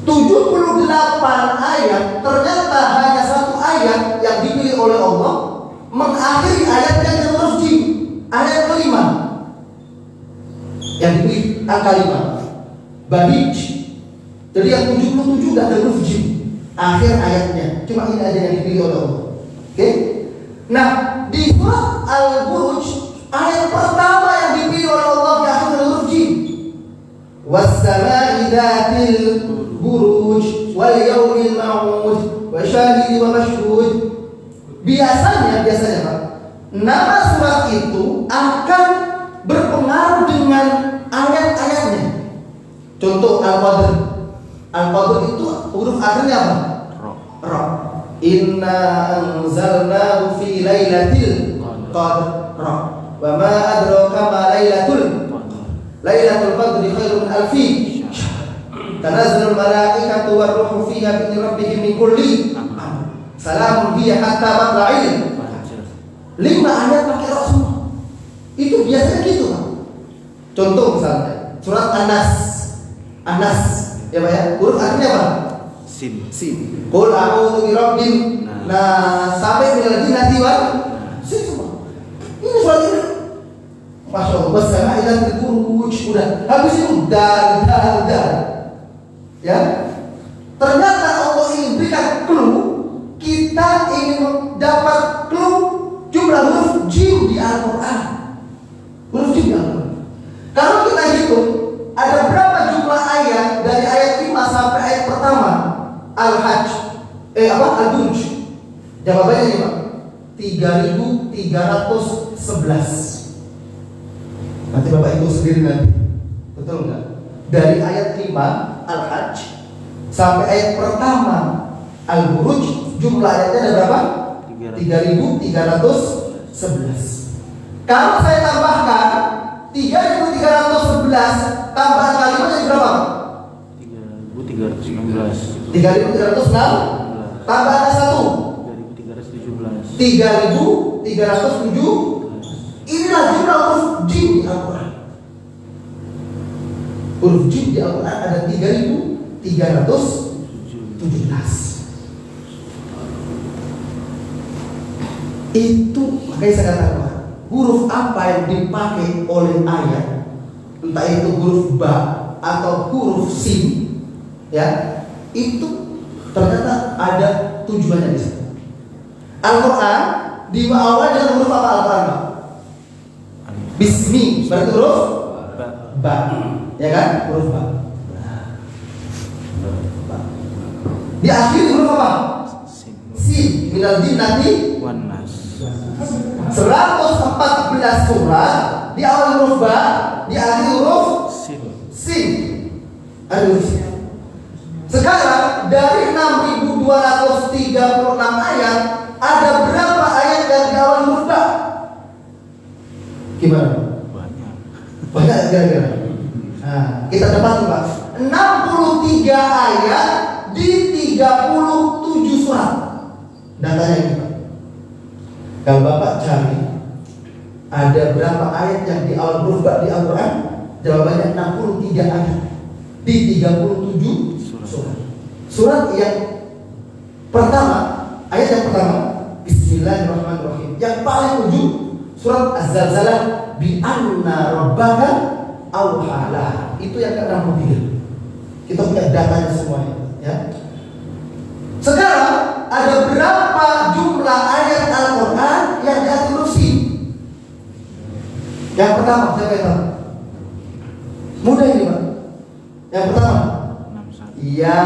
78 ayat, ternyata hanya satu ayat yang dipilih oleh Allah mengakhiri ayatnya dengan huruf jim. Ayat kelima yang dipilih angka 5 Badij. Jadi yang 77 tidak ada huruf jim akhir ayatnya, cuma ini aja yang dipilih oleh Allah. Oke? Nah, di surat Al-Buruj ayat pertama yang dipilih oleh Allah di akhir huruf jim. Was-samaa'i dzatil buruj wal yaumil ma'ud wa syahidin wa mashhud. Biasanya Pak, nama surat itu akan berpengaruh dengan ayat-ayatnya. Contoh Al-Qadr. Al-Qadr itu huruf akhirnya apa? Ra. Inna anzalnahu fi lailatul qadr. Ra. Wa ma adraka ma lailatul qadri khairun min alfi syahr. Tanazzalul malaikatu war ruhu fiha bi rabbihim min kulli amr. Salamun hiya hatta matla'il. 5 ayat pakai ra semua. Itu biasanya gitu, Pak. Contoh misalnya surat Anas, ya Pak ya, huruf akhirnya apa? Sin. Qul a'udzu birabbin nas sampai minal jinnati wal sin semua. Ini surat ini. Masya Allah, wasana ila al-buruj. Udah, habis itu dal. Ya. Ternyata Allah ingin berikan clue, kita ingin dapat clue jumlah huruf jim di Al-Quran. Huruf jim di Al-Quran. Kalau kita hitung ada berapa jumlah ayat dari ayat 5 sampai ayat pertama Al-Hajj, Al-Buruj. Jawabannya ini Pak, 3.311. Nanti Bapak Ibu sendiri nanti. Betul enggak? Dari ayat 5 Al-Hajj sampai ayat pertama Al-Buruj, jumlah ayatnya ada berapa? 3.311. Kalau saya tambahkan 3.311 tambahan kalimat jadi berapa? 3.316. 3.306 tambahan 1 3.307. Inilah jumlah huruf jim di Al-Quran. Huruf jim di Al-Quran ada 3.317. Itu makanya saya katakan huruf apa yang dipakai oleh ayat, entah itu huruf ba atau huruf sin, ya, itu ternyata ada tujuannya di sana. Al-Quran diawali dengan huruf apa Al-Quran? Bismi, berarti huruf ba, ya kan? Huruf ba. Diakhiri huruf apa? Sin. Minal jinnati wan nas. 114 surat di awal huruf ba, di akhir huruf sin. Aduh. Sekarang dari 6.236 ayat, ada berapa ayat yang di awal huruf ba? Gimana? Banyak kira-kira. Nah, kita dapat Pak. 63 ayat di 37 surat. Datanya ini Pak. Kalau Bapak cari ada berapa ayat yang di awal huruf ba di Al-Quran? Jawabannya 63 ayat di 37 surat. Surat yang pertama, ayat yang pertama Bismillahirrahmanirrahim. Yang paling ujung surat Az-Zalzalah bi anna rabbaka awhala. Itu yang ke-63. Kita punya datanya semuanya, ya. Sekarang ada berapa jumlah ayat Al-Quran yang diatur huruf sin? Yang pertama, siapa yang tahu? Mudah ini Pak. Yang pertama, ya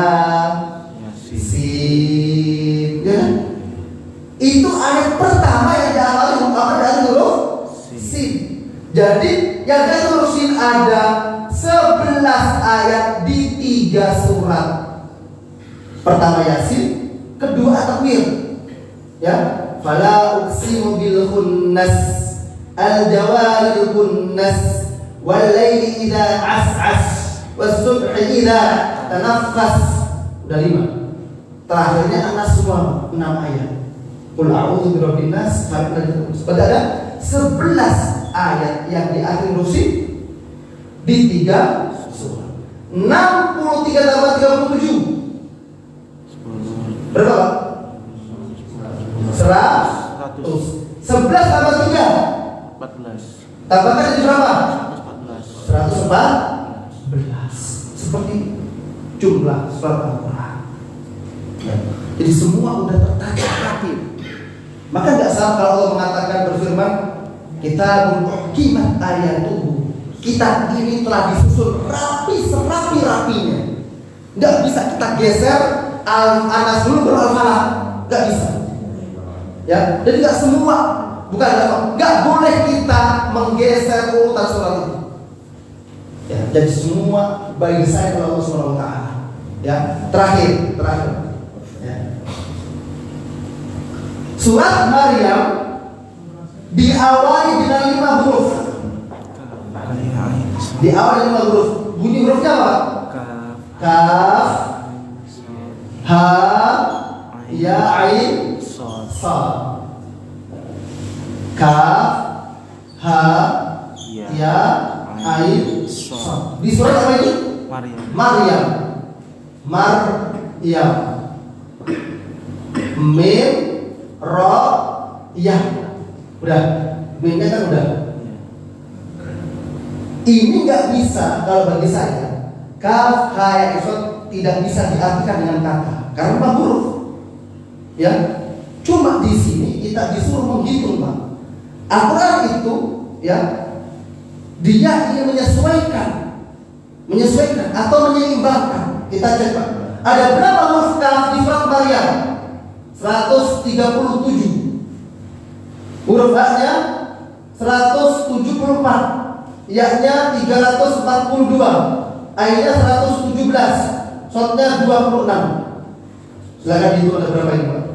sin, ya kan? Itu ayat pertama yang diawali dari huruf sin. Jadi yang diatur huruf sin ada 11 ayat di 3 surat. Pertama Yasin, kedua At-Takwir, ya. Fala uqsimu bil khunnas, al jawaril khunnas, wal laili idza as'as, was subhi idza tanaffas. Udah 5. Terakhirnya An-Nas semua 6 ayat. Qul a'udzu birabbin nas, ada 11 ayat yang di akhir huruf sin di 3 surat. 63 tambah 37 berapa Pak? 100. 11 tambah 3 14. tambahkan jadi berapa? 114. 114. Seperti jumlah surat Al-Quran, ya. Jadi semua udah tertata rapi. Maka nggak salah kalau Allah mengatakan berfirman, kita muhkimat ayatuhu, kitab ini telah disusun rapi serapi-rapinya. Nggak bisa kita geser Al-Anas dulu baru Al-Falaq, nggak bisa. Ya, jadi nggak semua, nggak boleh kita menggeser urutan surat itu. Ya, jadi semua by design oleh Allah Subhanahu wa taala. Ya, terakhir. Ya. Surat Maryam diawali dengan 5 huruf. Diawali dengan 5 huruf. Bunyi hurufnya apa? Kaf, ha, ya, ain, sad. Kaf, ha, ya, ain, sad. Di surat apa ini? Maryam. Mim, ro, ya. Udah, mimnya kan udah. Ini nggak bisa kalau bagi saya. Kaf, ha, ya, isod tidak bisa diartikan dengan kata karena 4 huruf. Ya, cuma di sini kita disuruh menghitung Pak. Al-Quran itu, ya, dia ingin menyesuaikan atau menyeimbangkan. Kita cek Pak. Ada berapa huruf kaf di surat Maryam? 137. Huruf A-nya 174. Ya-nya 342. A-nya 117. shotnya 26. Silakan dihitung ada berapa ini Pak?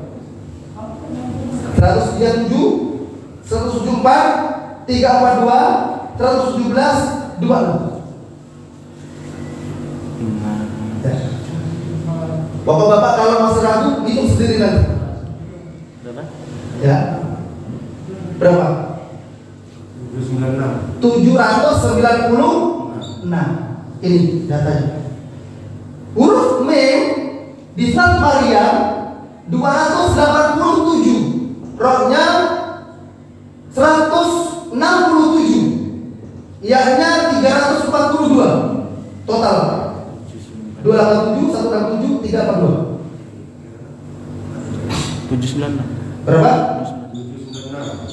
137, 174, 342, 117, 26. Ya. Bapak-bapak kalau masih ragu, hitung sendiri nanti. Berapa? Ya. Berapa? 796. Ini datanya. Huruf mem di surat Maryam 287. Rohnya 167. Ianya 342. Total 287, 167, 342. 796. Berapa?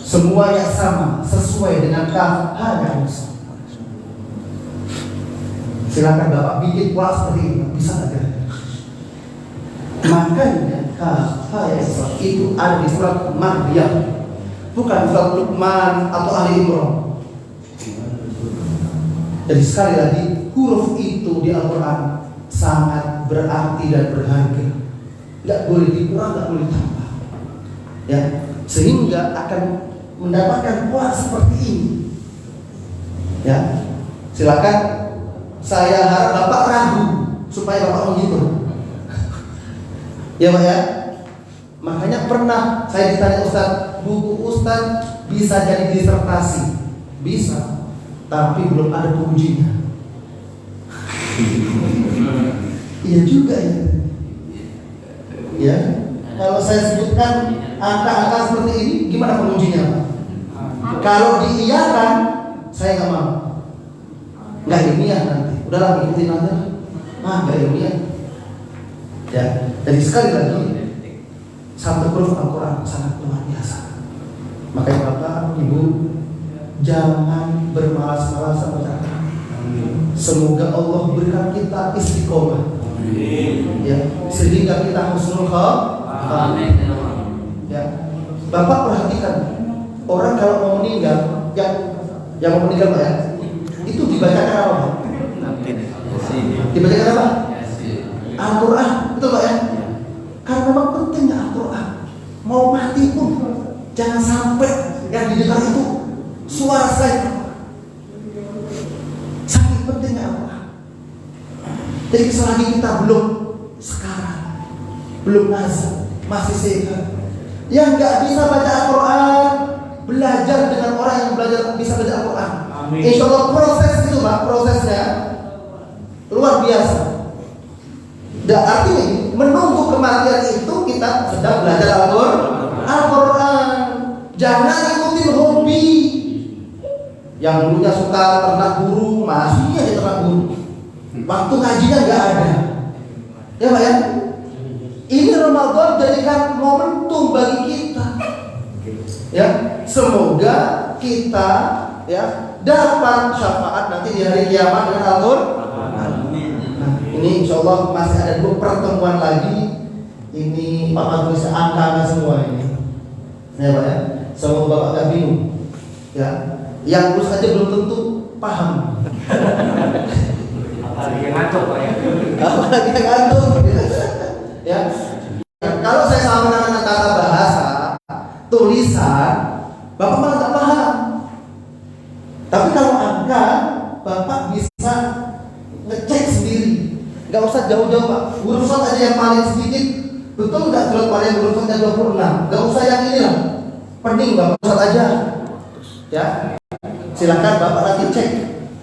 Semuanya sama, sesuai dengan hanya Musa. Silakan Bapak bikin pola seperti ini, bisa aja. Makanya kafaya itu ada di surat Maryam, bukan surat Luqman atau Ali Imran. Jadi sekali lagi, huruf itu di Al-Quran sangat berarti dan berharga. Nggak boleh dikurang, nggak boleh tambah. Ya, sehingga akan mendapatkan pola seperti ini. Ya, silakan. Saya harap Bapak ragu supaya Bapak menghibur. Ya Pak ya. Makanya pernah saya ditanya Ustaz, buku Ustaz bisa jadi disertasi? Bisa, tapi belum ada pengujinya. Iya juga ya. Ya, kalau saya sebutkan angka-angka seperti ini, gimana pengujinya Pak? Kalau diiyakan, saya nggak mau. Nggak ilmiah nanti. Udahlah ikutin aja. Nggak ilmiah. Ya, jadi sekali lagi satu huruf Al-Quran sangat luar biasa. Makanya Bapak, Ibu, jangan bermalas-malasan berkata. Semoga Allah berikan kita istiqomah. Ya, sehingga kita husnul khatimah. Ya, Bapak perhatikan orang kalau mau meninggal, yang mau meninggal Pak ya, itu dibacakan apa? Dibacakan apa? Al-Quran, betul Pak ya? Karena memang pentingnya Al-Quran. Mau mati pun jangan sampai yang didengar itu suara saya. Saking pentingnya Al-Quran. Jadi selagi kita belum sekarang, belum nazar, masih sehat, yang nggak bisa baca Al-Quran, belajar dengan orang yang belajar bisa baca Al-Quran. Insya Allah proses itu Pak, prosesnya luar biasa. Dan artinya menunggu kematian itu kita sedang belajar Al-Quran. Jangan ikutin hobi. Yang dulunya suka ternak burung, masih aja ternak burung. Waktu ngajinya nggak ada. Ya Pak ya. Ini Ramadan jadikan momentum bagi kita. Ya, semoga kita ya dapat syafaat nanti di hari kiamat dengan Al-Quran. Ini insya Allah masih ada 2 pertemuan lagi. Ini Bapak tulis angka semua ini. Ya Pak ya. Semoga Bapak gak bingung. Ya, yang tulis aja belum tentu paham. Apalagi yang ngantuk Pak ya. Apalagi yang ngantuk. Ya. Kalau saya sama dengan kata bahasa, tulisan, Bapak malah gak paham. Tapi kalau angka, Bapak bisa ngecek sendiri. Gak usah jauh-jauh Pak. Huruf shot aja yang paling sedikit. Betul nggak surat Maryam huruf shotnya 26? Gak usah yang ini lah. Pening Bapak shot aja. Ya. Silakan Bapak nanti cek.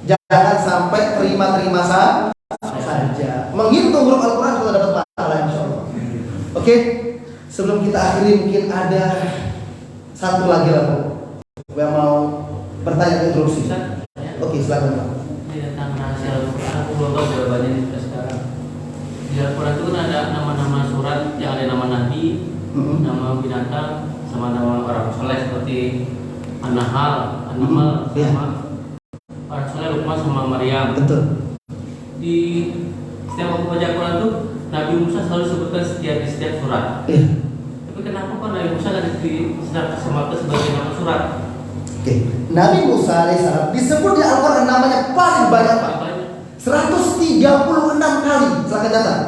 Jangan sampai terima-terima saja. Menghitung huruf Al-Quran kalau dapat pahala insya Allah. Oke. Sebelum kita akhiri mungkin ada satu lagi lah Bu yang mau bertanya interupsi. Oke, silakan Pak. Tentang rahasia Al-Quran, aku belum tahu jawabannya sampai sekarang. Di Al-Quran itu kan ada nama-nama surat yang ada nama nabi, nama binatang, sama nama orang soleh seperti An-Nahl, An-Namal, sama orang soleh Luqman sama Maryam. Betul. Di setiap aku baca Al-Quran itu Nabi Musa selalu disebutkan di setiap surat. Iya. Tapi kenapa kok Nabi Musa tidak disebutkan sebagai nama surat? Oke. Nabi Musa alaihissalam disebut di Al-Quran namanya paling banyak Pak. 136 kali, silakan catat.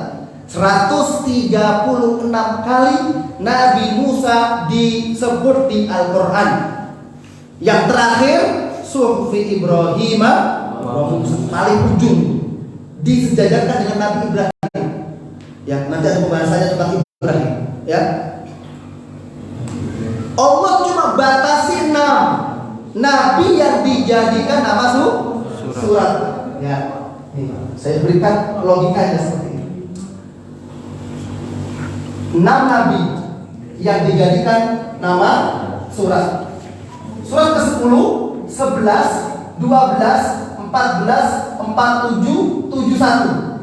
136 kali Nabi Musa disebut di Al-Quran. Yang terakhir Suhufi Ibrahim wa Musa, paling ujung disejajarkan dengan Nabi Ibrahim. Ya, nanti ada pembahasannya tentang Ibrahim. Ya, Allah cuma batasi 6 Nabi yang dijadikan nama surat. Ya, nih, saya berikan logikanya seperti ini. 6 Nabi yang dijadikan nama surat. Surat ke-10, 11, 12, 14, 47, 71.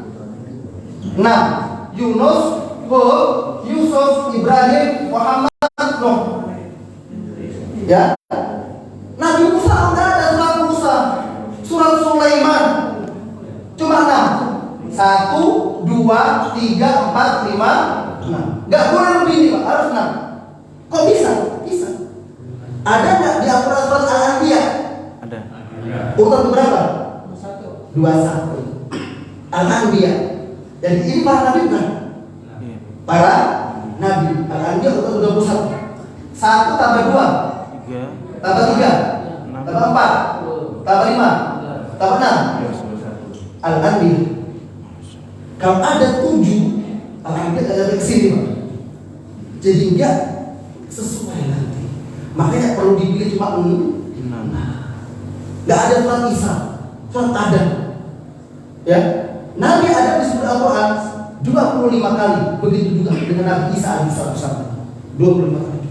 6. Yunus, Hud, Yusuf, Ibrahim, Muhammad, Nuh. Ya. Nabi Musa enggak ada surat Musa. Surat Sulaiman cuma 6. 1, 2, 3, 4, 5, 6. Enggak boleh lebih nih, Pak. Harus 6. Kok bisa? Bisa. Ada enggak di Al-Quran surat Al-Anbiya? Ada. Urutan berapa? 21. Al-Anbiya. Jadi ini para nabi bukan? Iya. Para nabi. Al-Anbiya urutan 21. 1 tambah 2 3 tambah 3 tambah 4 tambah 5 tambah 6 Al-Anbiya. Kalau ada 7 Al-Anbiya ada ke sini, Pak. Jadi enggak sesuai nanti. Makanya perlu dipilih cuma 6. Enggak ada surat Isa, surat Adam. Ya. Nabi Adam disebut Al-Quran 25 kali. Begitu juga dengan Nabi Isa alaihissalam 25 kali.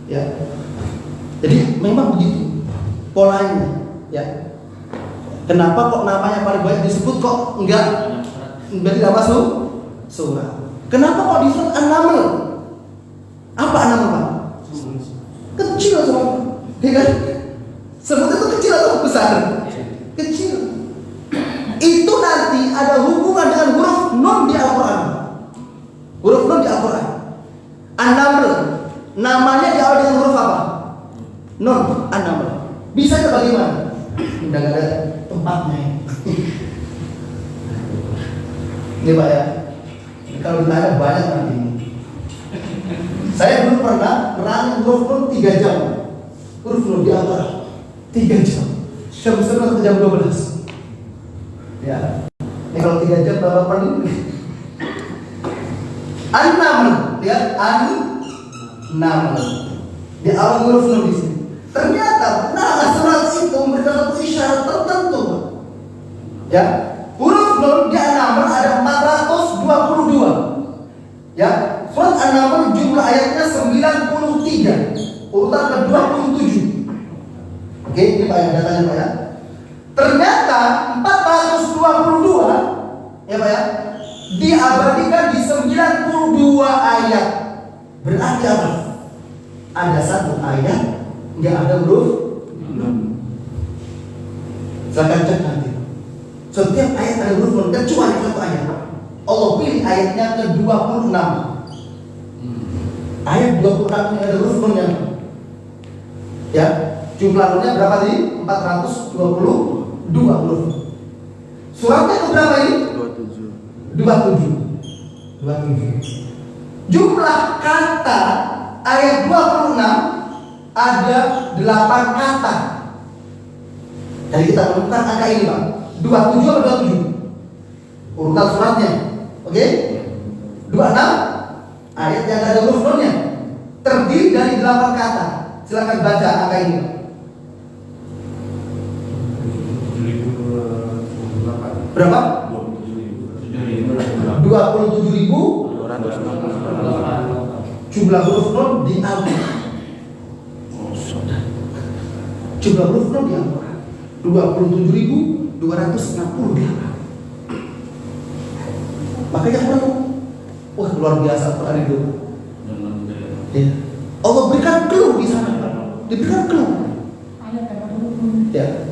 Ya. Jadi memang begitu polanya. Ya. Kenapa kok namanya paling banyak disebut kok enggak berarti apa surat? Kenapa kok di surat An-Naml? Apa An-Naml, Pak? Kecil surat. Ya kan? Sebut itu kecil atau besar? Kecil. Itu nanti ada hubungan dengan huruf nun di Al-Quran. Huruf nun di Al-Quran. An-Naml namanya diawali dengan huruf apa? Nun. An-Naml. Bisa itu bagaimana? Udah gak ada tempatnya. Ini Pak ya. Kalau ditanya banyak nanti ini. Saya dulu pernah merangin huruf nun 3 jam. Huruf nun di Al-Quran 3 jam. Jam 11 sampai jam 12. Ya. Ini kalau 3 jam berapa perlu? An-Naml, lihat An-Naml. Di awal huruf nun di sini. Ternyata nah surat itu memberikan satu isyarat tertentu. Ya. Huruf nun di An-Naml ada 422. Ya. Surat An-Naml jumlah ayatnya 93. Urutan ke-27. Oke, ini Pak ya datanya Pak ya. Ternyata 422 ya Pak ya diabadikan di 92 ayat. Berarti apa? Ada satu ayat nggak ada huruf nun. Silakan cek nanti. Setiap ayat ada huruf nun kecuali satu ayat. Allah pilih ayatnya ke-26. Ayat 26 ini ada huruf nun yang ya. Jumlah nunnya berapa tadi? 422 huruf. Suratnya ke berapa ini? 27. Jumlah kata ayat 26 ada 8 kata. Jadi kita menemukan angka ini, Pak. 27 atau 27? Urutan suratnya. Oke? 26 ayat yang ada huruf nunnya terdiri dari 8 kata. Silakan baca angka ini, Pak. Berapa? 27.200. Jumlah huruf nun di Al-Quran. Jumlah huruf nun di Al-Quran 27.268. Makanya orang, wah luar biasa Al-Quran itu. Ya. Allah berikan clue di sana, diberikan clue. Ya.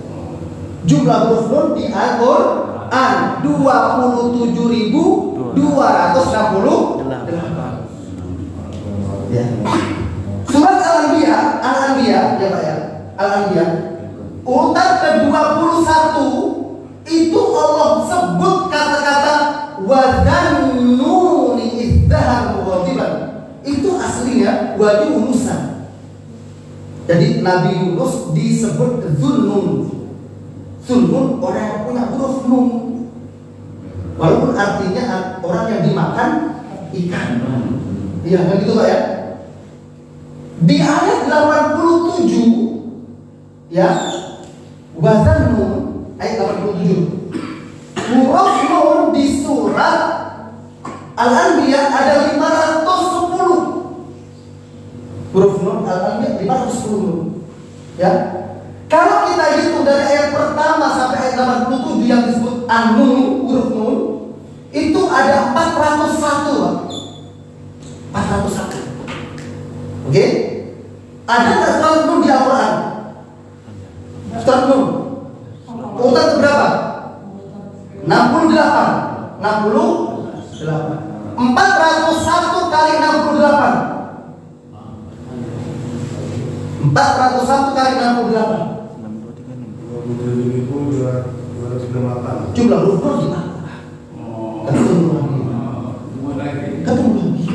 Jumlah huruf nun di Al-Quran 27.268. Ya. Surat Al-Anbiya ya Pak ya. Al-Anbiya urutan ke-21 itu Allah sebut kata-kata wadannuni idzahar mughadiban. Itu aslinya wa Yunusan. Jadi Nabi Yunus disebut Zunnun. Zunnun orang yang punya huruf nun. Walaupun artinya orang yang dimakan ikan. Iya kan gitu Pak ya. Di ayat 87 ya, wazan nun ayat 87. Huruf nun di surat Al-Anbiya ada 510. Huruf nun Al-Anbiya 510 ya. Kalau kita hitung dari ayat pertama sampai ayat 87 yang disebut An-Nun, huruf nun, itu ada 401. 401. Oke? Ada nggak surat nun di Al-Quran? Surat nun. Urutan berapa? 68. 401 kali 68. 401 kali 68. 6236. Jumlah huruf nun di mana? Ketemu lagi.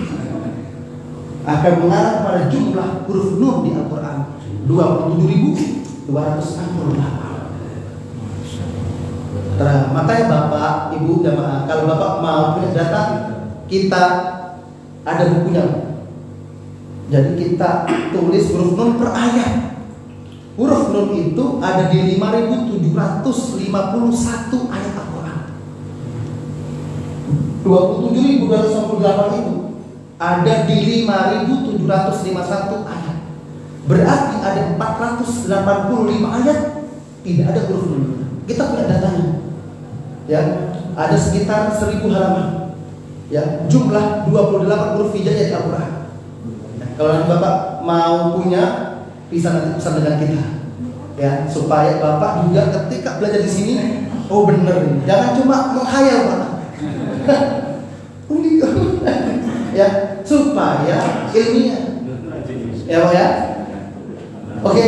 Akan mengarah pada jumlah huruf nun di Al-Quran 27.268. Makanya Bapak, Ibu, jamaah, kalau Bapak mau punya data, kita ada bukunya. Jadi kita tulis huruf nun per ayat. Huruf nun itu ada di 5.751 ayat Al-Quran. 27.268 itu ada di 5.751 ayat. Berarti ada 485 ayat tidak ada huruf nun. Kita punya datanya. Ya, ada sekitar 1000 halaman. Ya, jumlah 28 huruf hijaiyah di Al-Quran. Kalau nanti Bapak mau punya, bisa nanti pesan dengan kita, ya, supaya Bapak juga ketika belajar di sini, oh bener, jangan cuma menghayal Pak, ya, supaya ilmiah, ya Pak ya. Oke,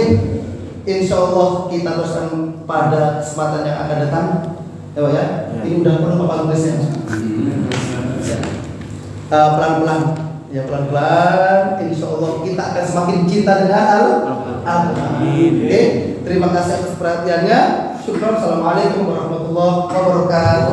insya Allah kita teruskan pada kesempatan yang akan datang, ya Pak ya. Ini udah penuh Bapak tulisnya, pelan-pelan. Ya pelan-pelan, insya Allah kita akan semakin cinta dengan Al-Quran. Oke, terima kasih atas perhatiannya. Syukran. Assalamualaikum warahmatullahi wabarakatuh.